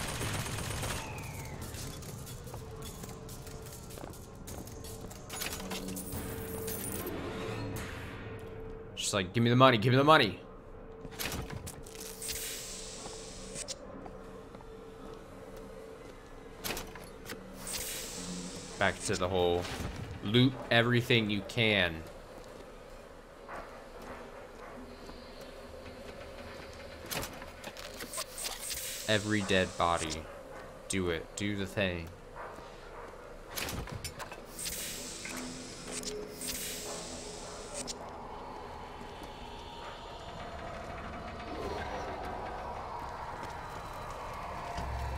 Just like, give me the money, give me the money. Back to the whole loot everything you can. Every dead body. Do it. Do the thing.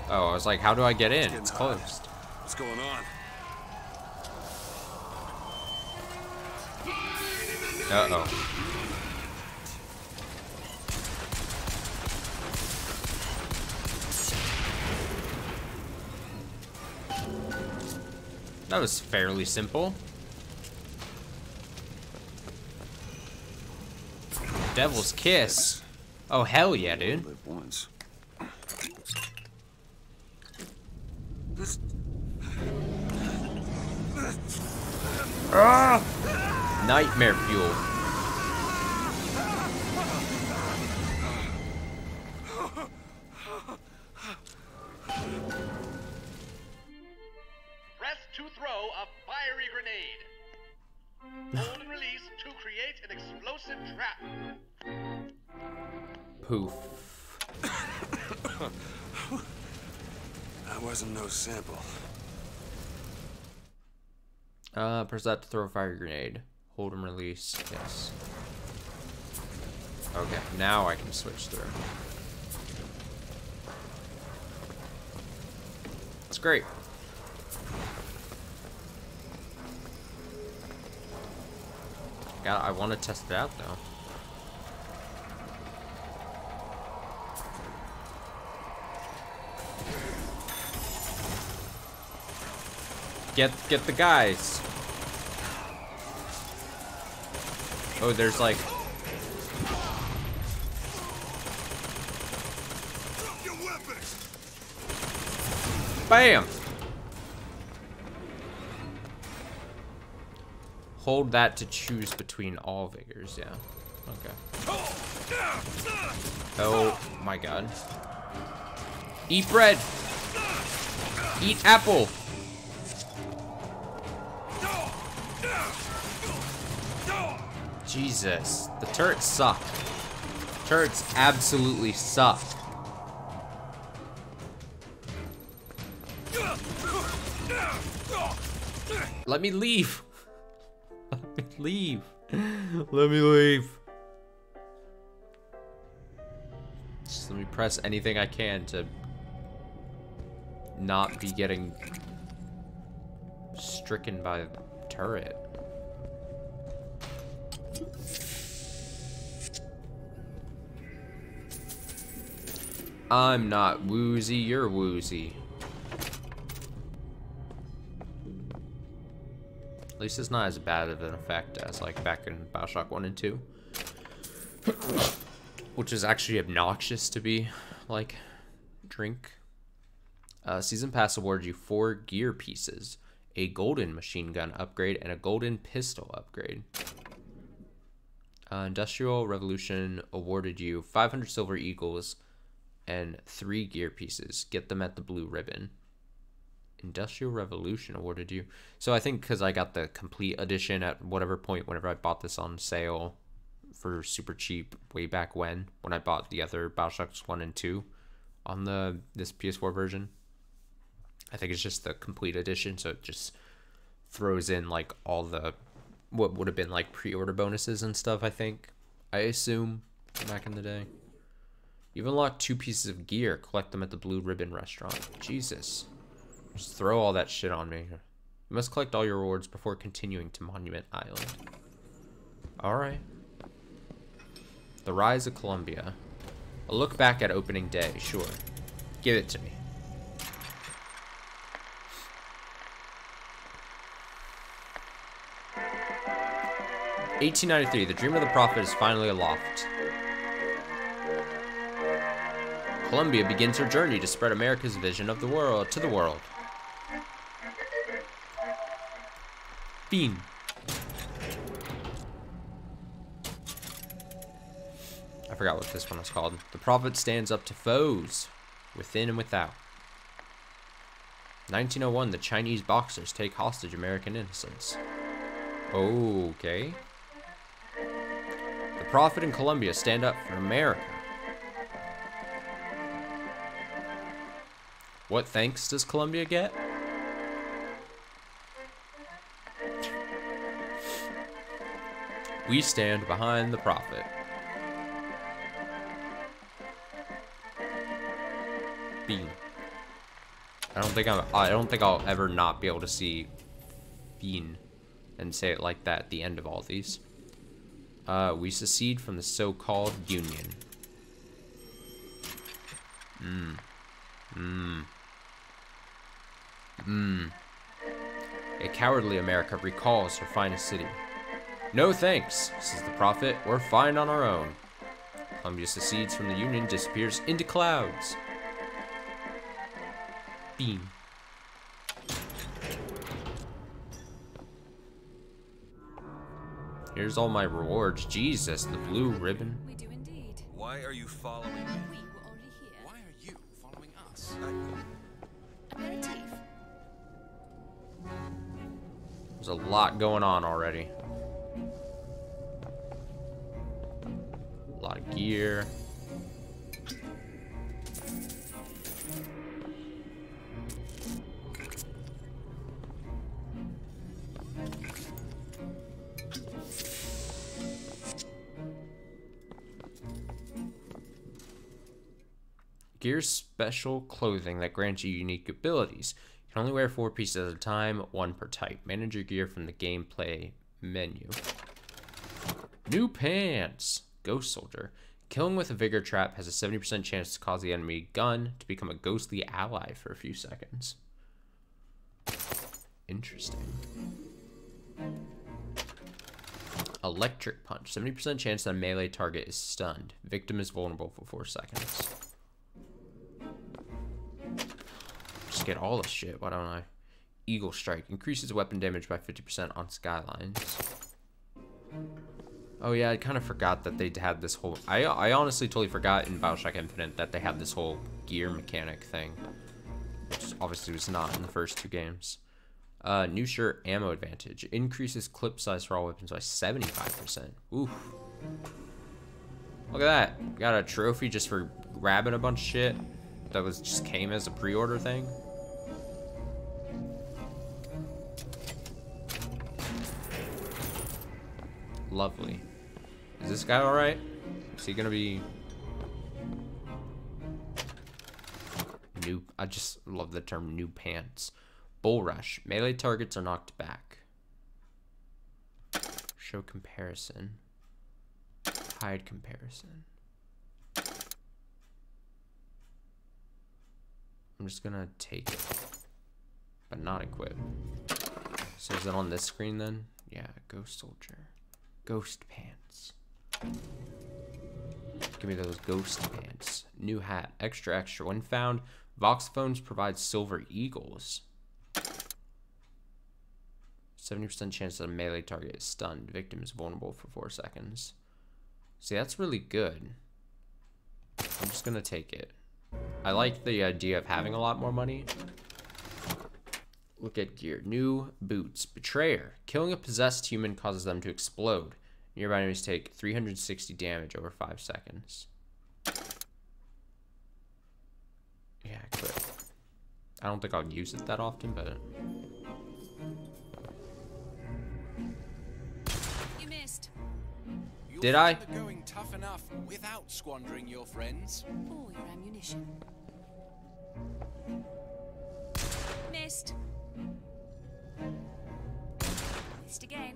Oh, I was like, how do I get in? It's closed.
What's going on?
Uh-oh. That was fairly simple. Devil's Kiss. Oh, hell yeah, dude.
Live once.
Nightmare fuel.
Press to throw a fiery grenade. Hold and release to create an explosive trap.
Poof.
That wasn't no sample.
Press that to throw a fire grenade. Hold and release. Yes. Okay, now I can switch through. That's great. I want to test it out though. Get the guys. Oh, there's like bam. Hold that to choose between all vigors, yeah. Okay. Oh my god. Eat bread. Eat apple. Jesus, the turrets suck. Turrets absolutely suck. Let me leave. Let me leave. Let me leave. Just let me press anything I can to not be getting stricken by a turret. I'm not woozy, you're woozy. At least it's not as bad of an effect as like back in Bioshock 1 and 2. Which is actually obnoxious to be like drink. Season Pass awarded you 4 gear pieces, a golden machine gun upgrade, and a golden pistol upgrade. Industrial Revolution awarded you 500 silver eagles and 3 gear pieces. Get them at the blue ribbon. Industrial Revolution awarded you. So I think because I got the complete edition at whatever point whenever I bought this on sale for super cheap way back when I bought the other Bioshocks 1 and 2 on this PS4 version. I think it's just the complete edition, so it just throws in like all the what would have been like pre-order bonuses and stuff, I assume back in the day. You've unlocked 2 pieces of gear. Collect them at the Blue Ribbon restaurant. Jesus. Just throw all that shit on me. You must collect all your rewards before continuing to Monument Island. Alright. The Rise of Columbia. A look back at opening day, sure. Give it to me. (1893), the dream of the prophet is finally aloft. Columbia begins her journey to spread America's vision of the world to the world. Fiend. I forgot what this one was called. The prophet stands up to foes, within and without. 1901, the Chinese boxers take hostage American innocents. Okay. The prophet and Columbia stand up for America. What thanks does Columbia get? We stand behind the prophet. Bean. I don't think I'll ever not be able to see Bean and say it like that at the end of all these. We secede from the so-called Union. A cowardly America recalls her finest city. No thanks, says the prophet. We're fine on our own. Columbia secedes from the Union, disappears into clouds. Bean. Here's all my rewards. Jesus, the blue ribbon.
We do indeed.
Why are you following me?
We were only here.
Why are you following us?
Aperitif.
There's a lot going on already. A lot of gear. Gear special clothing that grants you unique abilities. You can only wear 4 pieces at a time, 1 per type. Manage your gear from the gameplay menu. New pants! Ghost Soldier. Killing with a Vigor Trap has a 70% chance to cause the enemy gun to become a ghostly ally for a few seconds. Interesting. Electric Punch. 70% chance that a melee target is stunned. Victim is vulnerable for 4 seconds. Just get all this shit, why don't I? Eagle Strike. Increases weapon damage by 50% on skylines. Oh yeah, I kind of forgot that they had this whole... I honestly totally forgot in Bioshock Infinite that they had this whole gear mechanic thing. Which obviously was not in the first 2 games. New shirt, ammo advantage. Increases clip size for all weapons by 75%. Oof. Look at that. Got a trophy just for grabbing a bunch of shit. That just came as a pre-order thing. Lovely. Is this guy alright? Is he gonna be... New... I just love the term new pants. Bull Rush. Melee targets are knocked back. Show comparison. Hide comparison. I'm just gonna take it, but not equip. So is it on this screen then? Yeah, Ghost Soldier. Ghost Pants. Give me those ghost pants. New hat. Extra, extra. When found, Vox phones provide silver eagles. 70% chance that a melee target is stunned. Victim is vulnerable for 4 seconds. See, that's really good. I'm just gonna take it. I like the idea of having a lot more money. Look at gear. New boots. Betrayer. Killing a possessed human causes them to explode. Nearby enemies take 360 damage over 5 seconds. Yeah, I quit. I don't think I'll use it that often, but...
You missed.
Did I?
You're going tough enough without squandering your friends.
Or your ammunition. Missed. Missed again.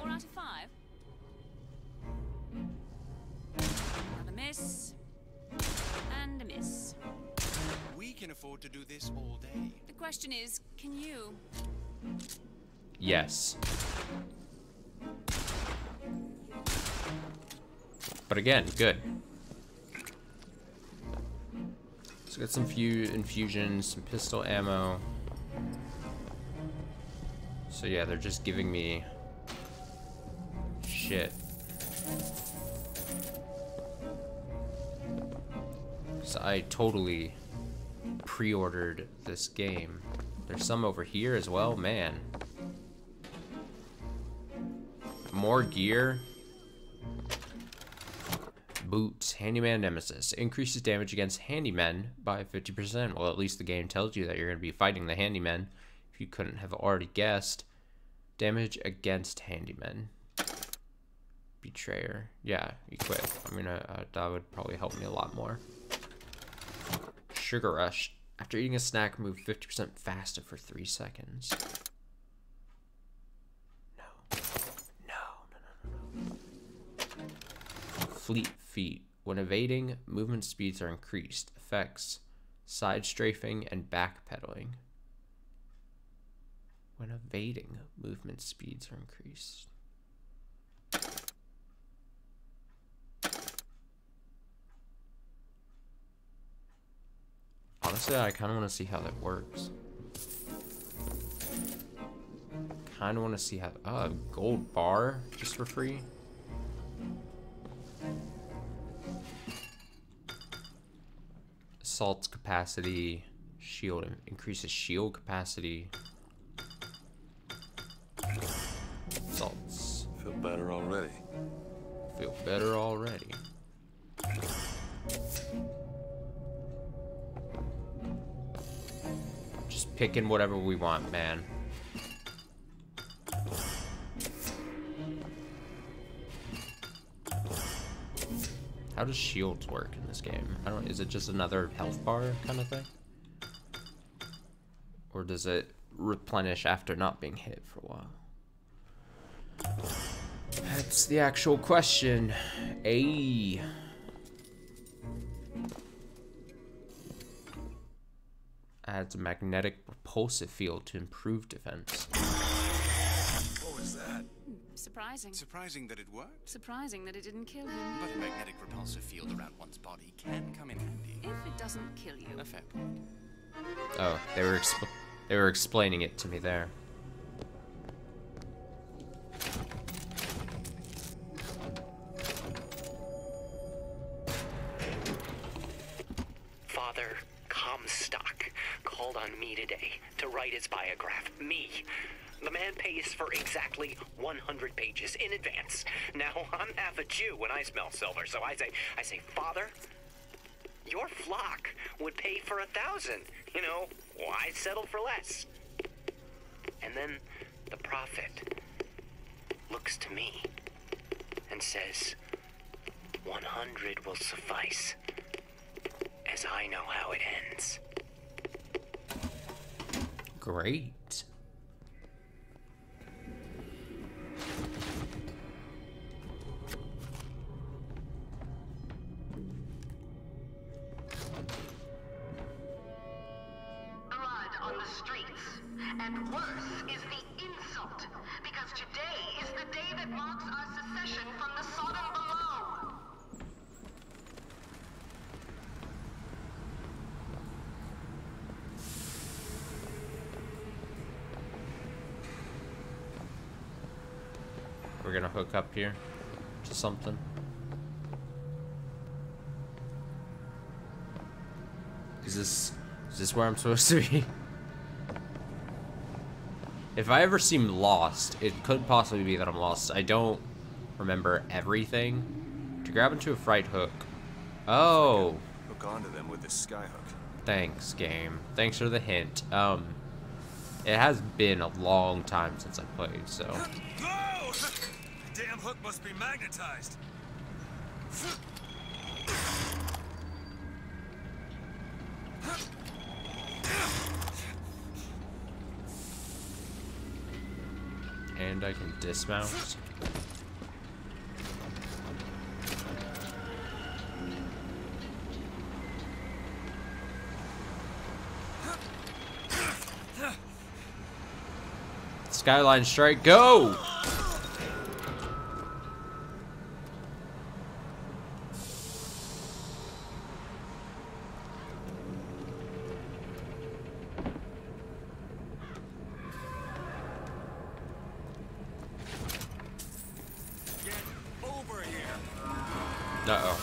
4 out of 5. Another miss. And a miss.
We can afford to do this all day.
The question is, can you?
Yes. But again, good. Let's get some infusions, some pistol ammo. So yeah, they're just giving me shit. So I totally pre-ordered this game. There's some over here as well, man. More gear. Boots, Handyman Nemesis. Increases damage against handymen by 50%. Well, at least the game tells you that you're going to be fighting the handymen. If you couldn't have already guessed. Damage against handymen. Betrayer. Yeah, equip. I mean, that would probably help me a lot more. Sugar Rush. After eating a snack, move 50% faster for 3 seconds. No. Fleet Feet. When evading, movement speeds are increased. Effects: side strafing and backpedaling. When evading, movement speeds are increased. Honestly, I kind of want to see how that works. Kind of want to see how... gold bar just for free. Assault's capacity. Shield increases shield capacity. Assaults.
Feel better already.
Feel better already. Just picking whatever we want, man. How does shields work in this game? I don't. Is it just another health bar kind of thing? Or does it replenish after not being hit for a while? That's the actual question. Adds a magnetic repulsive field to improve defense.
What was that?
Surprising.
Surprising that it worked?
Surprising that it didn't kill him.
But a magnetic repulsive field around one's body can come in handy.
If it doesn't kill you.
A fair point.
Oh, they were explaining it to me there.
Father Comstock called on me today to write his biograph. Me. The man pays for exactly 100 pages in advance. Now, I'm half a Jew when I smell silver, so I say, Father, your flock would pay for 1,000. You know, why settle for less? And then the prophet looks to me and says, 100 will suffice, as I know how it ends.
Great.
And worse is the insult, because today is the day that marks our secession from the Sodom below.
We're gonna hook up here to something. Is this where I'm supposed to be? If I ever seem lost, it could possibly be that I'm lost. I don't remember everything. To grab into a fright hook. Oh.
Hook onto them with this skyhook.
Thanks, game. Thanks for the hint. It has been a long time since I played, so.
Whoa! The damn hook must be magnetized.
And I can dismount. Skyline strike, go! Uh-oh.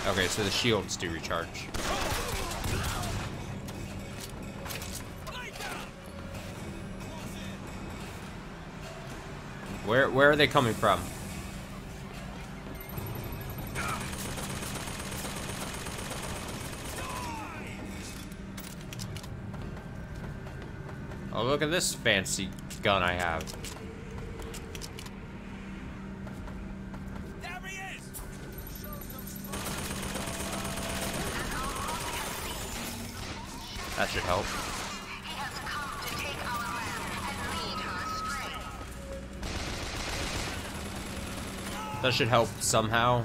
Okay, so the shields do recharge. Where are they coming from? Oh, look at this fancy gun I have.
There he is!
That should help.
He has come to take our land and lead her astray.
That should help somehow.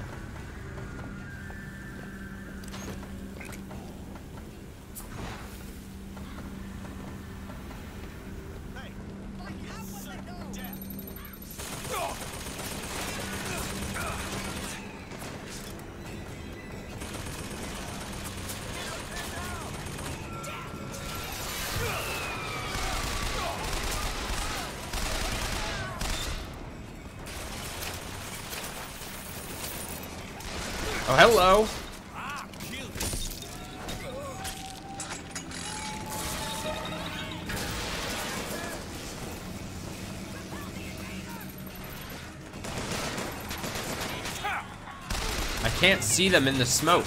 Oh, hello. I can't see them in the smoke.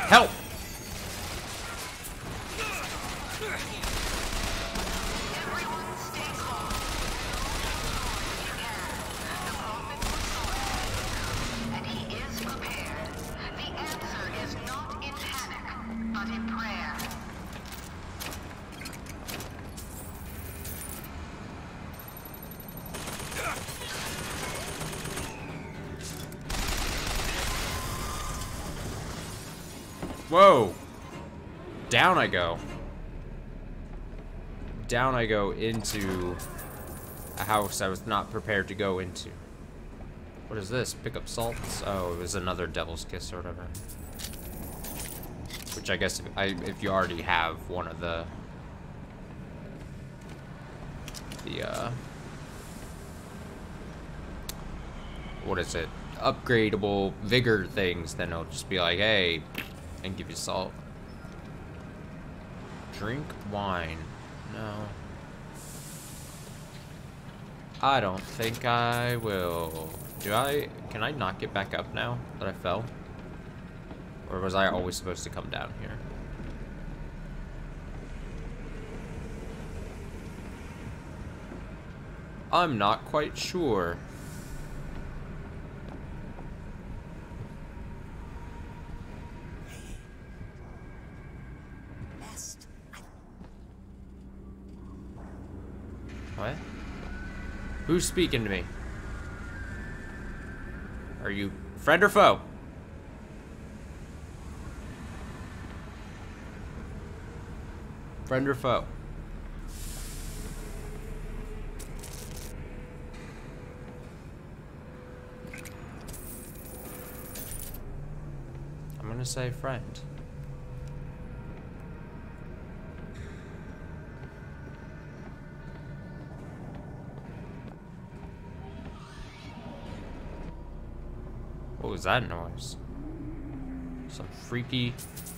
Help!
And he is prepared. The answer is not in panic, but in prayer.
Whoa! Down I go. Down I go into a house I was not prepared to go into. What is this? Pick up salts? Oh, it was another devil's kiss or whatever. Which I guess if you already have one of the what is it? Upgradable vigor things, then it'll just be like, hey, and give you salt. Drink wine. No. I don't think I will. Can I not get back up now that I fell? Or was I always supposed to come down here? I'm not quite sure. Who's speaking to me? Are you friend or foe? Friend or foe? I'm gonna say friend. What was that noise?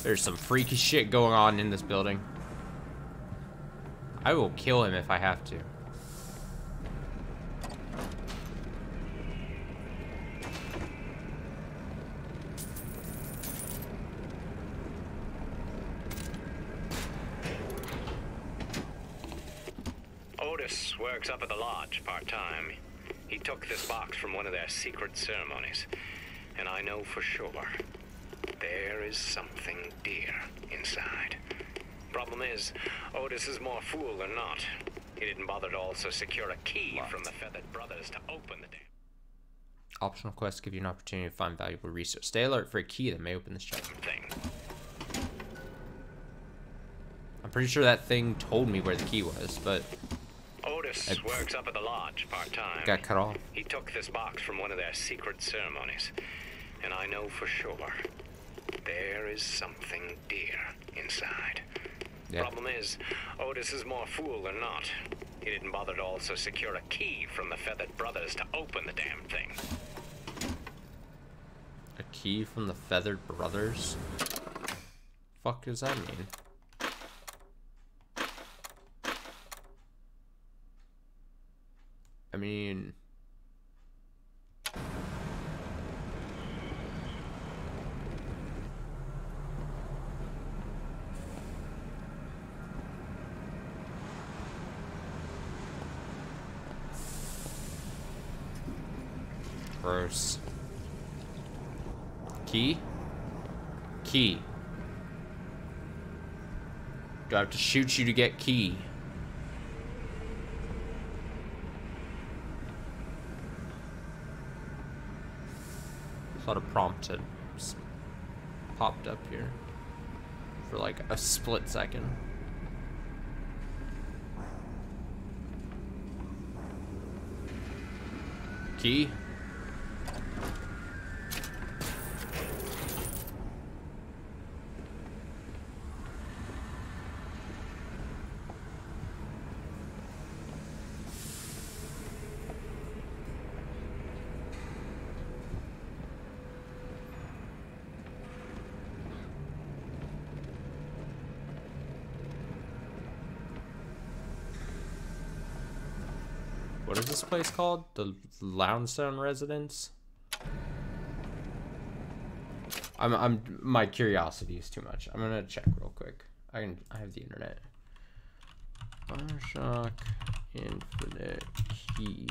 There's some freaky shit going on in this building. I will kill him if I have to.
Otis works up at the lodge part-time. He took this box from one of their secret ceremonies. And I know for sure there is something dear inside. Problem is, Otis is more fool than not. He didn't bother to also secure a key from the Feathered Brothers to open the damn.
Optional quests give you an opportunity to find valuable research. Stay alert for a key that may open this chest. I'm pretty sure that thing told me where the key was, but
Otis works up at the lodge part-time.
Got cut off.
He took this box from one of their secret ceremonies. And I know for sure there is something dear inside.
Yeah.
Problem is, Otis is more fool than not. He didn't bother to also secure a key from the Feathered Brothers to open the damn thing.
A key from the Feathered Brothers? Fuck does that mean? I mean... Gross. Key? Key. Do I have to shoot you to get key? I thought a prompt had popped up here for like a split second. Key? What is this place called? The Loungestone Residence? My curiosity is too much. I'm gonna check real quick. I have the internet. Bioshock Infinite key.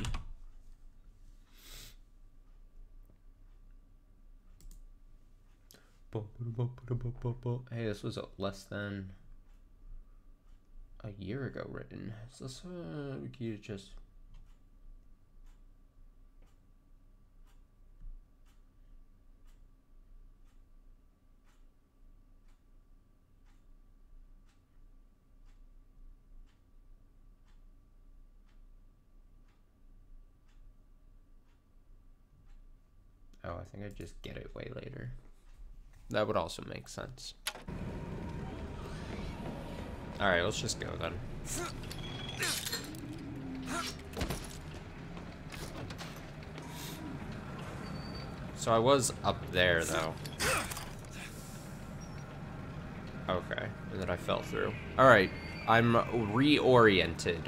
Hey, this was less than a year ago written. Is this a key to just... Oh, I think I just get it way later. That would also make sense. Alright, let's just go then. So I was up there, though. Okay, and then I fell through. Alright, I'm reoriented.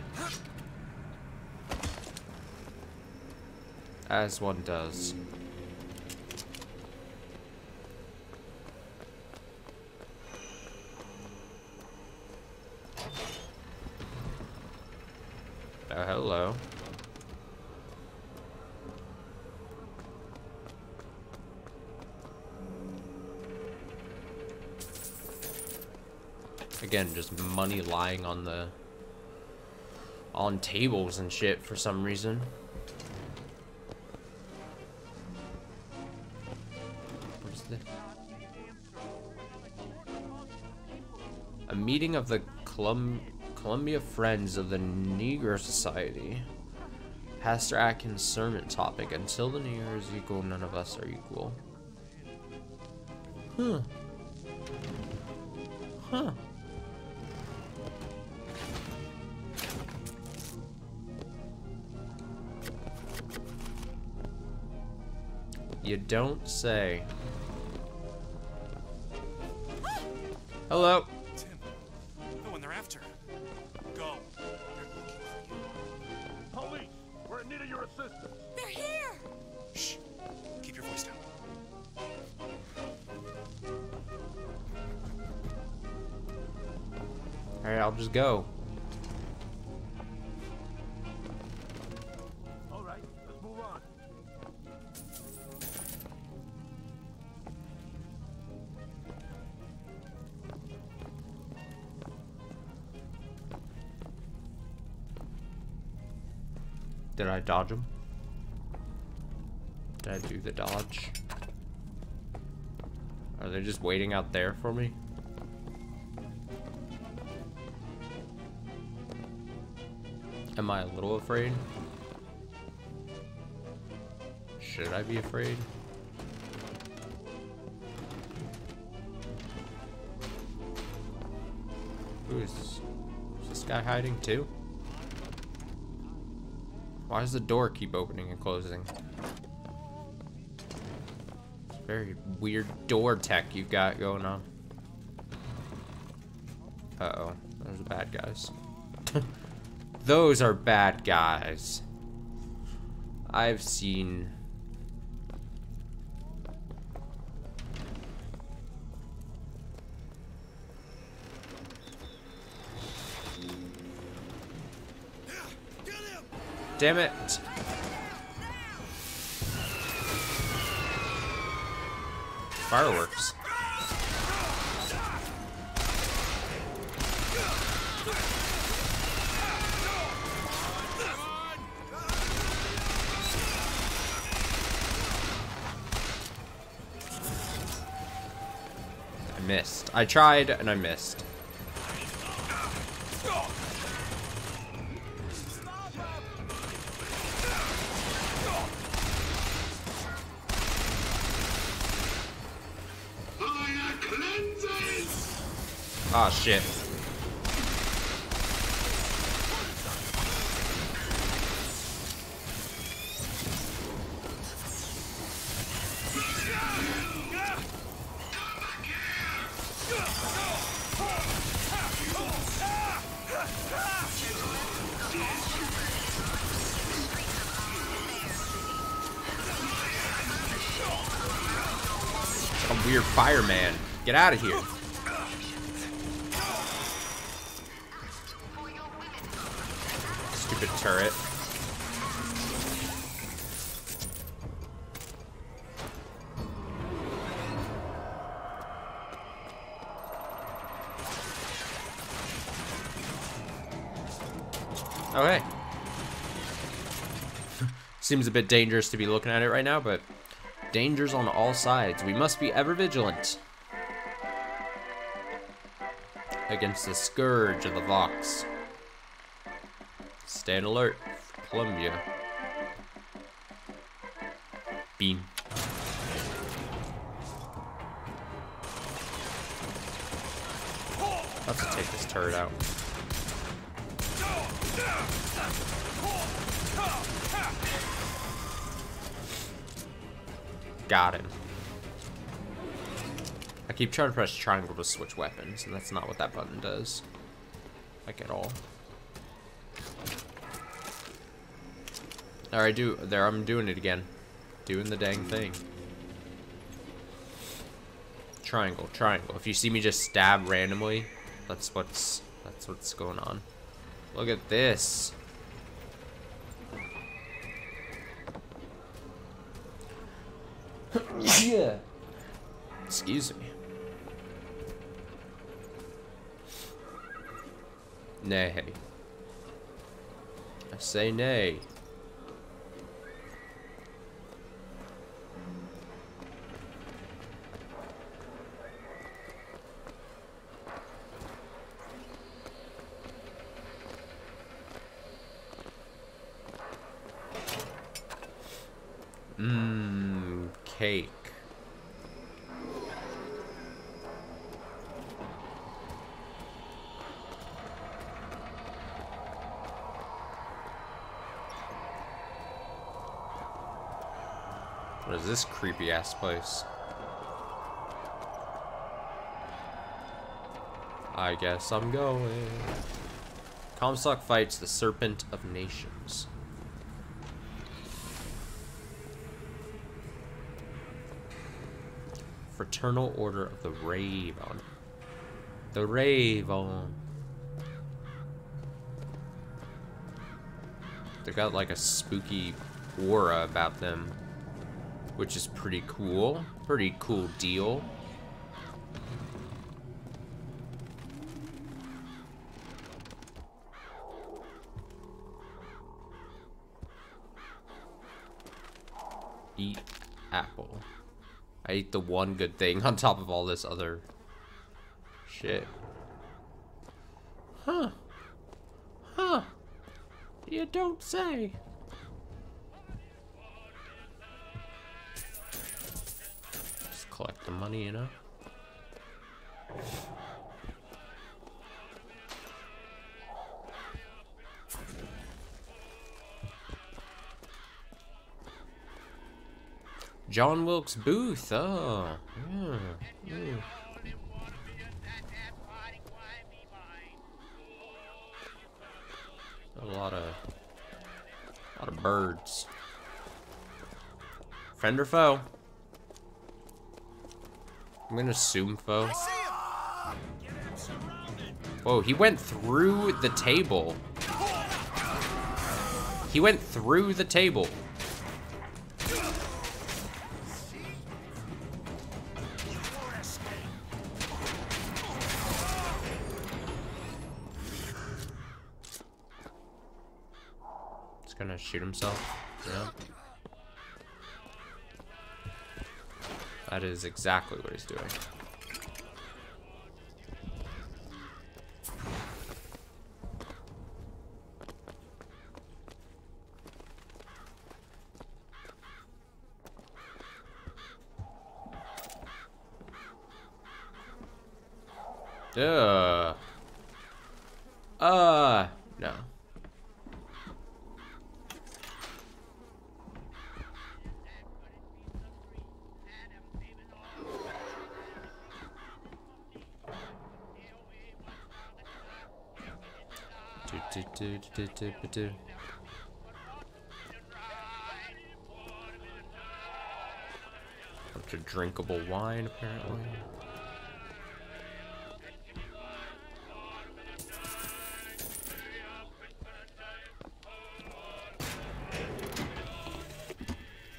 As one does. Oh, hello. Again, just money lying on on tables and shit for some reason. What's this? A meeting of the Columbia Friends of the Negro Society. Pastor Atkins' sermon topic: until the Negro is equal, none of us are equal. Huh. Huh. You don't say. Hello.
Tim. The one they're after. Go. They're looking for you.
Police! We're in need of your assistance.
They're here!
Shh. Keep your voice down.
Alright, I'll just go.
Alright, let's move on.
Did I dodge him? Did I do the dodge? Are they just waiting out there for me? Am I a little afraid? Should I be afraid? Who is this? Is this guy hiding too? Why does the door keep opening and closing? It's very weird door tech you've got going on. Uh-oh. Those are bad guys. Those are bad guys. I've seen... Damn it! Fireworks. I missed. I tried and I missed. Ah, shit. It's like a weird fireman. Get out of here. Stupid turret. Oh, hey. Seems a bit dangerous to be looking at it right now, but dangers on all sides. We must be ever vigilant against the scourge of the Vox. Stand alert, Columbia. Beam. Let's take this turret out. Got him. I keep trying to press triangle to switch weapons, and that's not what that button does. Like at all. Alright, I'm doing it again. Doing the dang thing. Triangle, triangle. If you see me just stab randomly, that's what's going on. Look at this. Yeah. Excuse me. Nay. I say nay. Cake. What is this creepy ass place? I guess I'm going. Comstock fights the Serpent of Nations. Fraternal Order of the Raven. The Raven. They got like a spooky aura about them, which is pretty cool. Pretty cool deal. Eat apple. I ate the one good thing on top of all this other shit. Huh. Huh. You don't say. Just collect the money, you know? John Wilkes Booth. Oh, yeah. Yeah. A lot of birds. Friend or foe? I'm gonna assume foe. Whoa, he went through the table. He went through the table. Gonna shoot himself. Yeah. That is exactly what he's doing. No. Bunch of drinkable wine, apparently.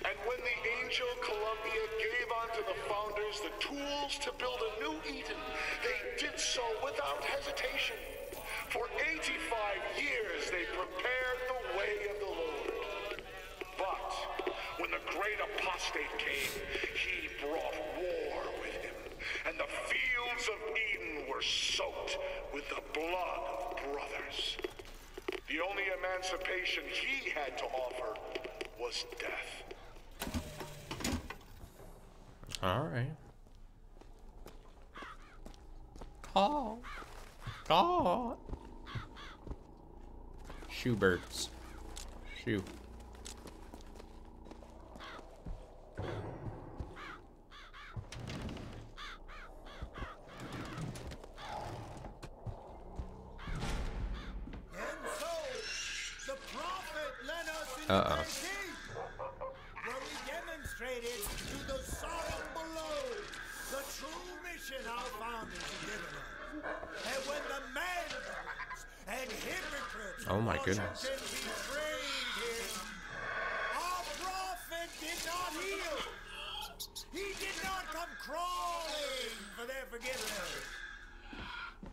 And when the Angel Columbia gave unto the founders the tools to build a new Eden, they did so without hesitation. For 85 years they prepared the way of the Lord. But when the great apostate came, he brought war with him, and the fields of Eden were soaked with the blood of brothers. The only emancipation he had to offer was death.
Alright. Call. Call. Shoebirds. Shoe. Uh-oh.
Where we demonstrated to the sorrow below the true mission our founders had given us. And when the mandarins and hypocrites
Oh my goodness.
betrayed him, our prophet did not heal. He did not come crawling for their forgiveness.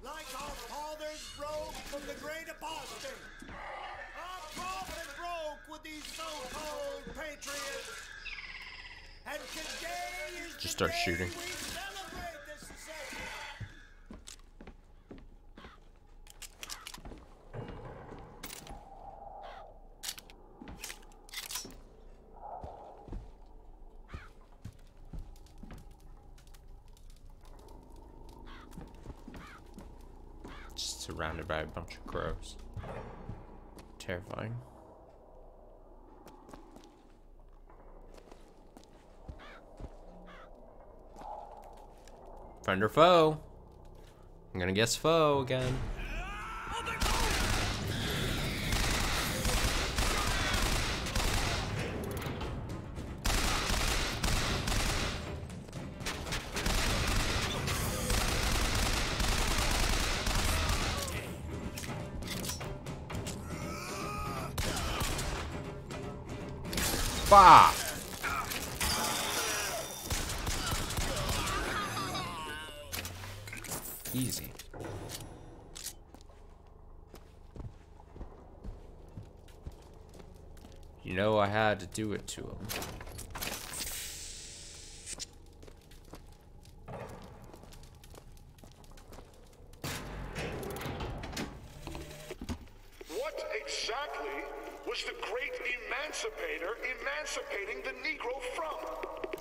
Like our fathers broke from the great apostate, our prophet stroke with these so-called patriots. And today is
Just start shooting.
we celebrate this secession.
Just surrounded by a bunch of crows. Terrifying. Friend or foe? I'm gonna guess foe again. Bah! Easy. You know I had to do it to him.
What exactly was the great emancipator emancipating the Negro from?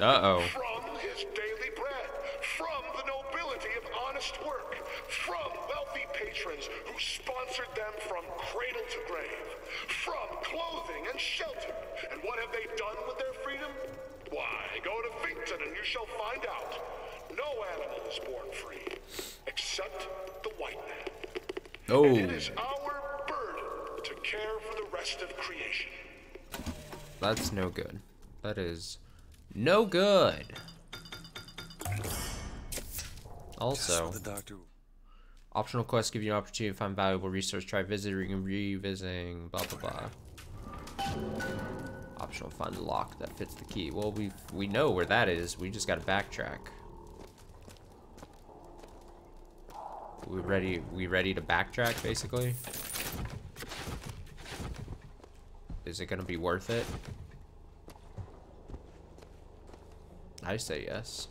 Uh-oh.
From his daily bread, from the nobility of honest work, from wealthy patrons who sponsored them from cradle to grave, from clothing and shelter. And what have they done with their freedom? Why, go to Finkton and you shall find out. No animal is born free, except the white man.
Oh.
And it is our burden to care for the rest of creation.
That's no good. That is no good. Also,
the doctor.
Optional quests give you an opportunity to find valuable research. Try visiting and revisiting. Blah blah blah. Optional find the lock that fits the key. Well, we know where that is. We just got to backtrack. We ready to backtrack, basically? Is it gonna be worth it? I say yes.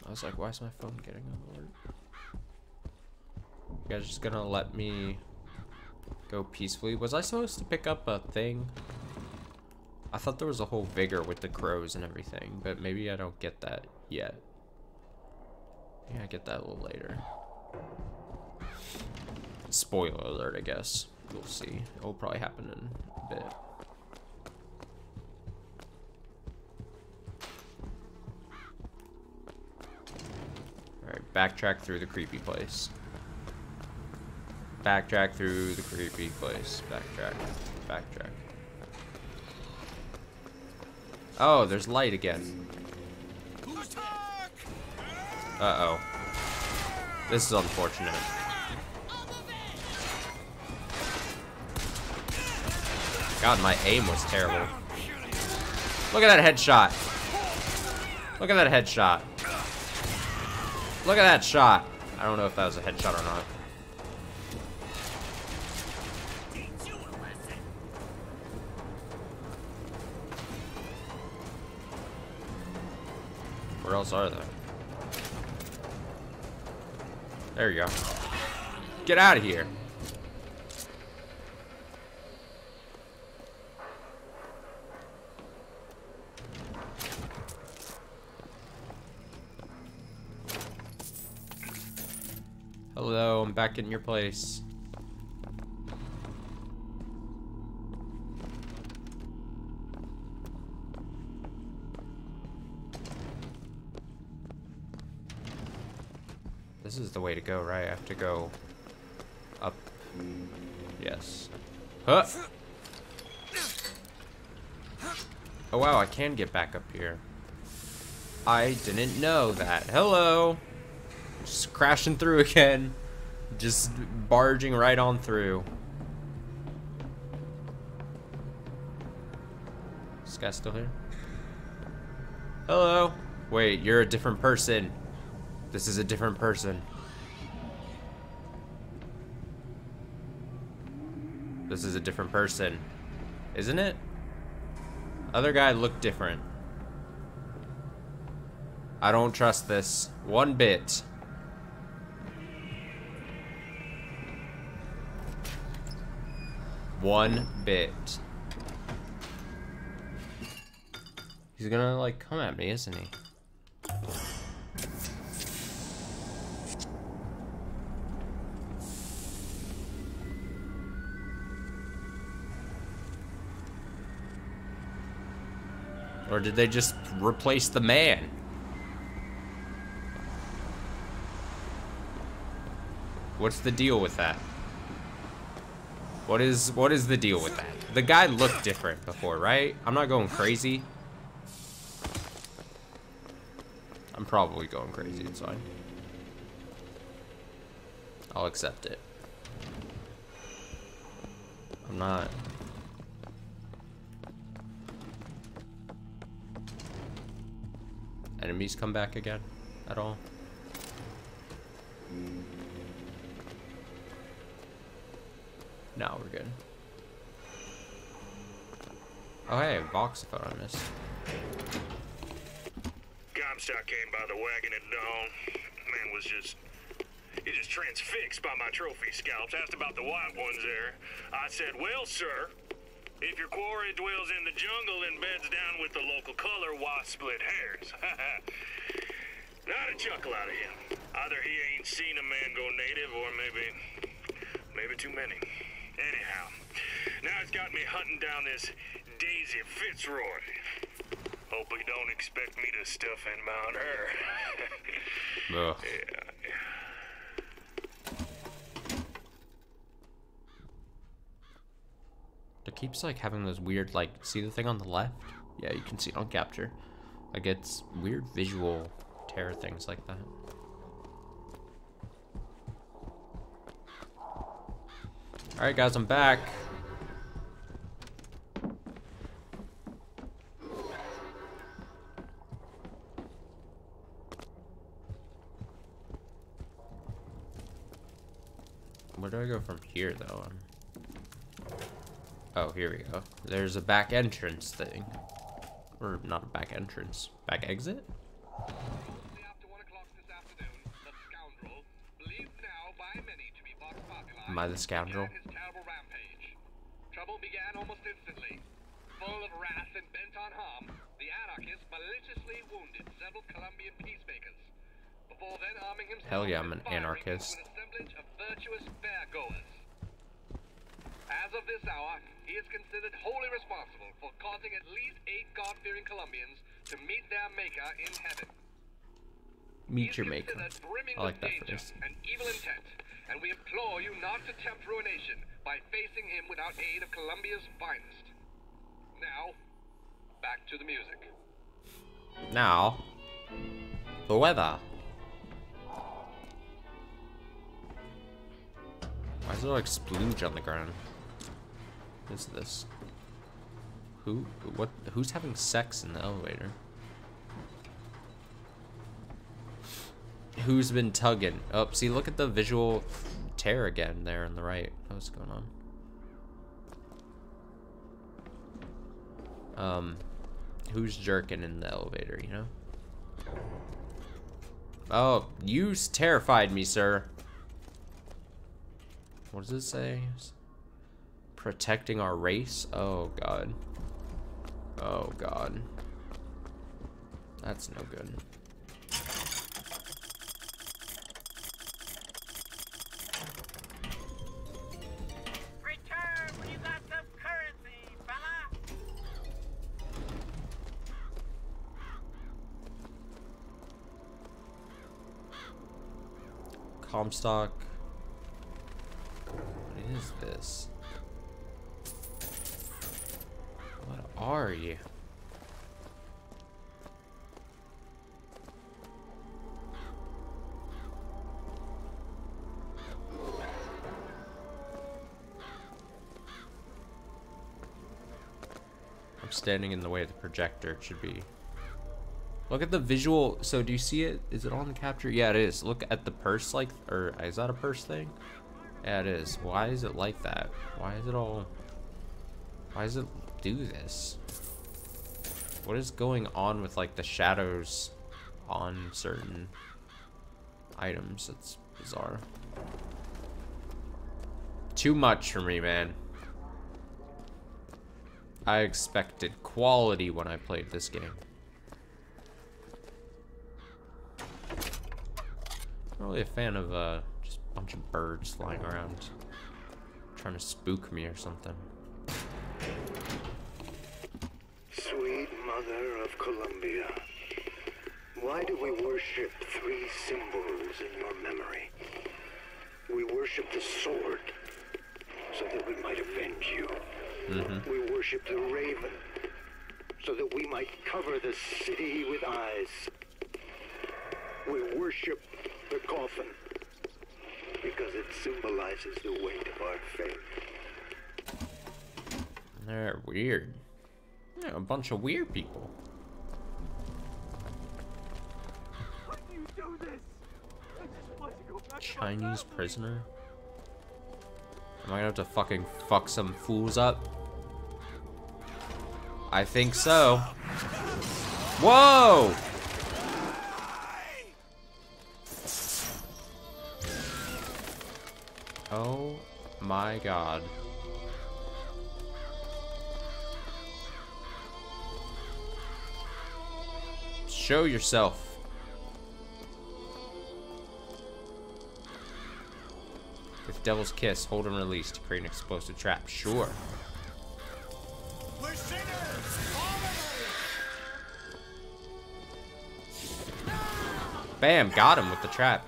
I was like, why is my phone getting an alert? You guys just gonna let me go peacefully? Was I supposed to pick up a thing? I thought there was a whole vigor with the crows and everything, but maybe I don't get that yet. Yeah, I get that a little later. Spoiler alert, I guess. We'll see. It will probably happen in a bit. Alright, backtrack through the creepy place. Backtrack through the creepy place. Backtrack. Backtrack. Oh, there's light again. Uh-oh. This is unfortunate. God, my aim was terrible. Look at that headshot. Look at that headshot. Look at that shot. I don't know if that was a headshot or not. Where else are there? There you go. Get out of here. Hello, I'm back in your place. This is the way to go, right? I have to go up. Yes. Huh. Oh wow, I can get back up here. I didn't know that. Hello. Just crashing through again. Just barging right on through. This guy's still here? Hello? Wait, you're a different person. This is a different person. This is a different person. Isn't it? Other guy looked different. I don't trust this one bit. One bit. He's gonna like come at me, isn't he? Or did they just replace the man? What's the deal with that? What is the deal with that? The guy looked different before, right? I'm not going crazy. I'm probably going crazy, it's fine. I'll accept it. I'm not. Enemies come back again at all? No, we're good. Oh hey, Voxophone I missed.
Comstock came by the wagon at dawn. Man was just transfixed by my trophy scalps. Asked about the white ones there. I said, well, sir, if your quarry dwells in the jungle and beds down with the local color, why split hairs? Not a chuckle out of him. Either he ain't seen a man go native, or maybe too many. Anyhow, now it's got me hunting down this Daisy Fitzroy. Hope he don't expect me to stuff and mount her. Yeah.
It keeps like having those weird, like, see the thing on the left? Yeah, you can see it on capture. Like, it's weird visual terror things like that. Alright guys, I'm back. Where do I go from here though? Oh, here we go. There's a back entrance thing. Or not a back entrance. Back exit? Am I the scoundrel?
Trouble began almost instantly. Full of wrath and bent on harm, the anarchist maliciously wounded several Colombian peacemakers. Before then arming himself
Hell yeah, I'm an anarchist.
with an assemblage of virtuous fairgoers. As of this hour, he is considered wholly responsible for causing at least 8 God-fearing Colombians to meet their maker in heaven.
Meet your maker. I like that phrase.
And evil intent, and we implore you not to tempt ruination by facing him without aid of Colombia's finest. Now, back to the music.
Now, the weather. Why is there like splooge on the ground? What is this? Who's having sex in the elevator? Who's been tugging? Oh, see, look at the visual tear again there on the right. What's going on? Who's jerking in the elevator, you know? Oh, you terrified me, sir. What does it say? Protecting our race? Oh, God. Oh, God. That's no good.
Return when you got some currency, fella!
Comstock. What is this? What are you? I'm standing in the way of the projector. It should be. Look at the visual. So do you see it? Is it on the capture? Yeah, it is. Look at the purse, like, or is that a purse thing? Yeah, it is. Why is it like that? Why is it all? Why does it do this? What is going on with like the shadows on certain items? It's bizarre. Too much for me, man. I expected quality when I played this game. Not really a fan of just a bunch of birds flying around trying to spook me or something.
Sweet Mother of Columbia, why do we worship three symbols in your memory? We worship the sword so that we might avenge you. We worship the raven so that we might cover the city with eyes. We worship the coffin because it symbolizes the weight of our faith.
They're weird. Yeah, a bunch of weird people.
Why do you do this? I just want to go back.
Chinese prisoner? Am I gonna have to fucking fuck some fools up? I think so. Whoa! Oh my god. Show yourself. With Devil's Kiss, hold and release to create an explosive trap. Sure.
We're sinners!
Bam, got him with the trap.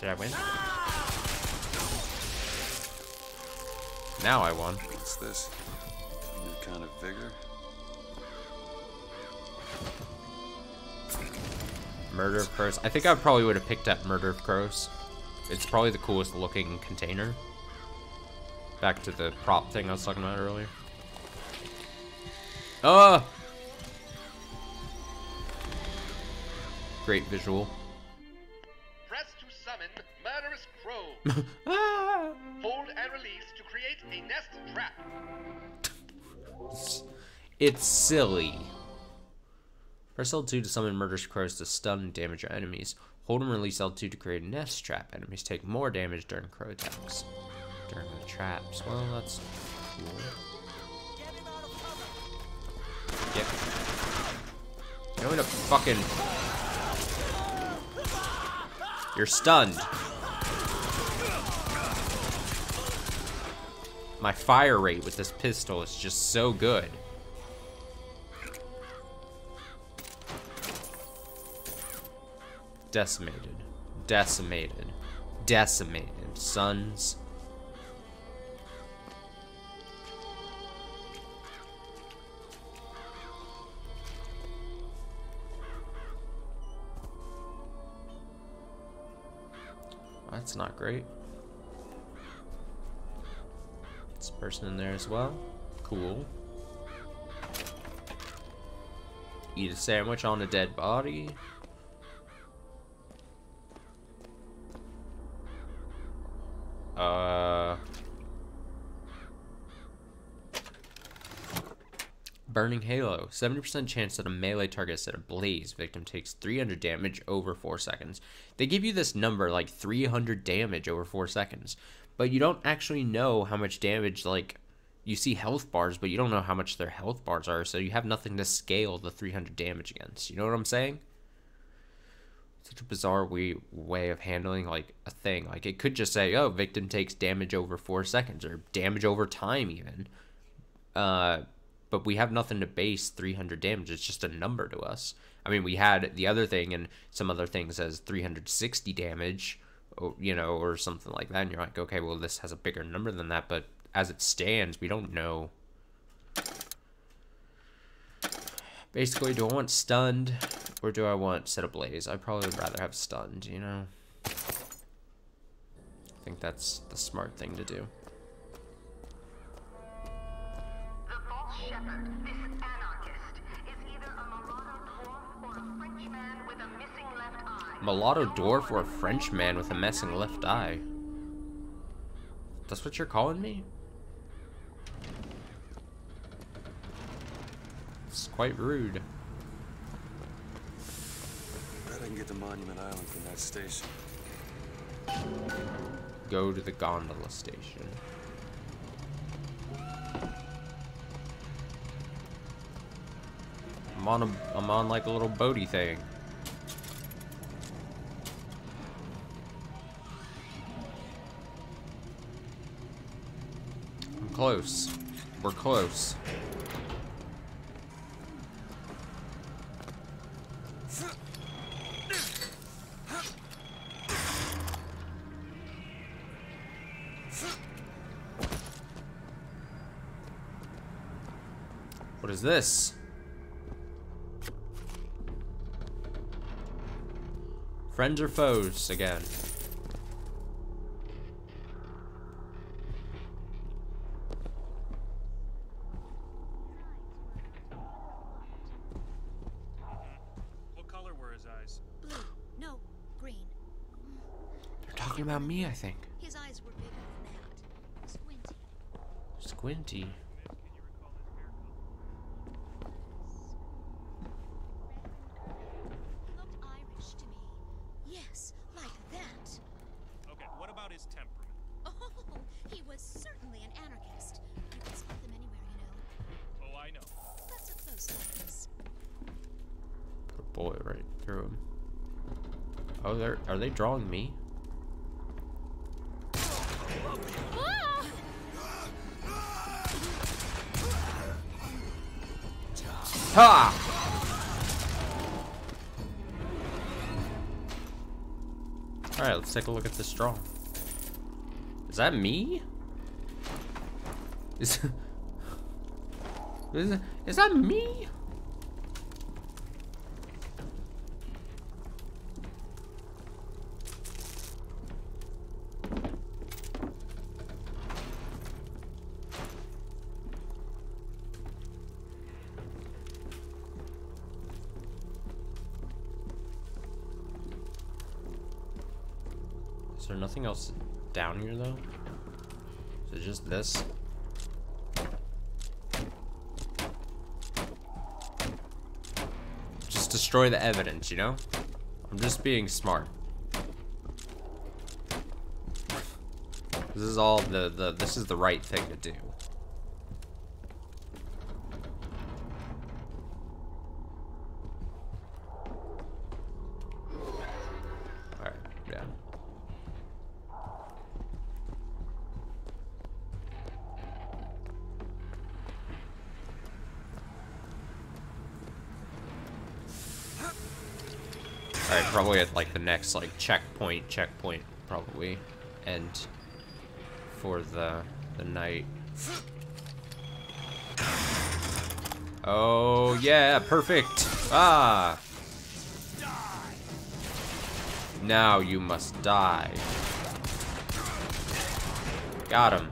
Did I win? Now I won.
What's this? A new kind of vigor?
Murder of Crows. I think I probably would have picked up Murder of Crows. It's probably the coolest looking container. Back to the prop thing I was talking about earlier. Oh! Great visual.
Press to summon murderous crow. Hold and release to create a nest trap.
It's silly. Press L2 to summon murderous crows to stun and damage your enemies. Hold and release L2 to create a nest trap. Enemies take more damage during crow attacks. During the traps. Well, that's cool. Yep. You want me to fucking... You're stunned. My fire rate with this pistol is just so good. Decimated. Decimated. Decimated. Sons. That's not great. This person in there as well. Cool. Eat a sandwich on a dead body. Burning Halo. 70% chance that a melee target is set ablaze. Victim takes 300 damage over 4 seconds. They give you this number, like 300 damage over 4 seconds. But you don't actually know how much damage, like, you see health bars, but you don't know how much their health bars are, so you have nothing to scale the 300 damage against. You know what I'm saying? Such a bizarre way of handling, like, a thing. Like, it could just say, oh, victim takes damage over 4 seconds, or damage over time, even. But we have nothing to base 300 damage. It's just a number to us. I mean, we had the other thing and some other things as 360 damage, you know, or something like that. And you're like, okay, well, this has a bigger number than that. But as it stands, we don't know. Basically, do I want stunned or do I want set ablaze? I probably would rather have stunned, you know. I think that's the smart thing to do.
The false shepherd, this anarchist, is either a mulatto dwarf or a French man with a missing left eye.
Mulatto dwarf or a French man with a missing left eye? That's what you're calling me? It's quite rude.
Bet I can get to Monument Island from that station.
Go to the gondola station. I'm on like a little boaty thing. I'm close. We're close. What is this? Friends or foes again?
What color were his eyes?
Blue. No, green.
They're talking about me, I think.
His eyes were bigger than that. Squinty.
Squinty.
He looked Irish to me. Yes, like that.
Okay, what about his temperament?
Oh, he was certainly an anarchist. You can spot them anywhere, you know.
Oh, I know.
Let's a close look at this.
Put a bullet right through him. Oh, are they drawing me? Ha! Alright, let's take a look at this drawing. Is that me? Is that me? Is there nothing else down here though? Is it just this? Just destroy the evidence, you know? I'm just being smart. This is all this is the right thing to do. Alright, yeah. Alright, probably at like the next like checkpoint probably end for the night. Oh yeah, perfect. Ah. Now you must die. Got him.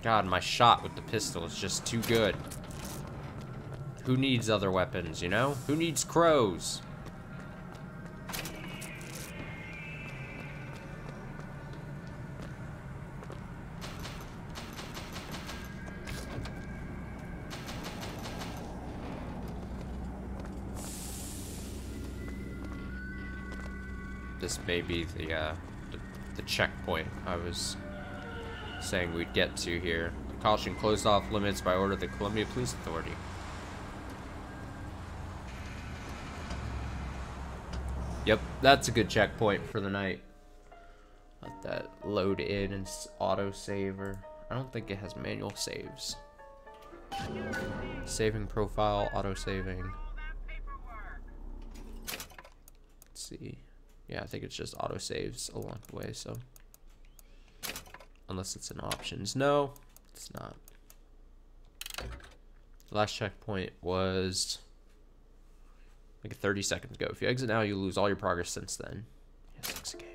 God, my shot with the pistol is just too good. Who needs other weapons, you know? Who needs crows? This may be the checkpoint I was saying we'd get to here. Caution, closed off limits by order of the Columbia Police Authority. Yep, that's a good checkpoint for the night. Let that load in and auto saver. I don't think it has manual saves. Saving profile, auto saving. Let's see. Yeah, I think it's just auto saves along the way, so. Unless it's in options. No, it's not. Last checkpoint was like 30 seconds ago. If you exit now, you lose all your progress since then. sucks a game.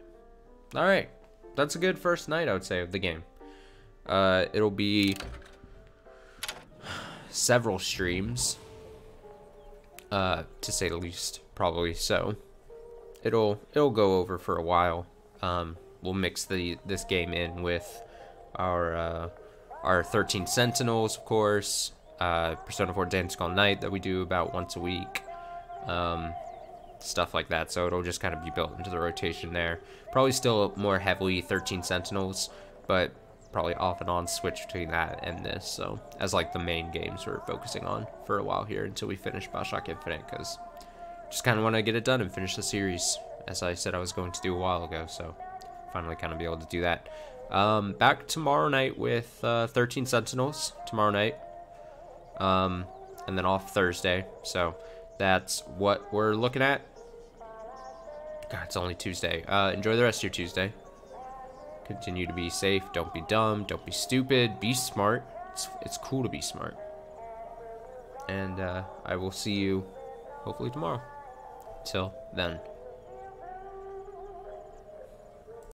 Alright. That's a good first night, I would say, of the game. It'll be several streams, to say the least, probably. So it'll go over for a while. We'll mix this game in with our 13 Sentinels, of course, Persona 4 Dancing All Night that we do about once a week, stuff like that. So it'll just kind of be built into the rotation there. Probably still more heavily 13 Sentinels, but probably off and on switch between that and this. So as like the main games we're focusing on for a while here until we finish Bioshock Infinite, because just kind of want to get it done and finish the series, as I said I was going to do a while ago. So finally kind of be able to do that. Back tomorrow night with 13 Sentinels tomorrow night, and then off Thursday. So that's what we're looking at. God, it's only Tuesday. Enjoy the rest of your Tuesday. Continue to be safe. Don't be dumb. Don't be stupid. Be smart. It's cool to be smart. And I will see you hopefully tomorrow. Till then.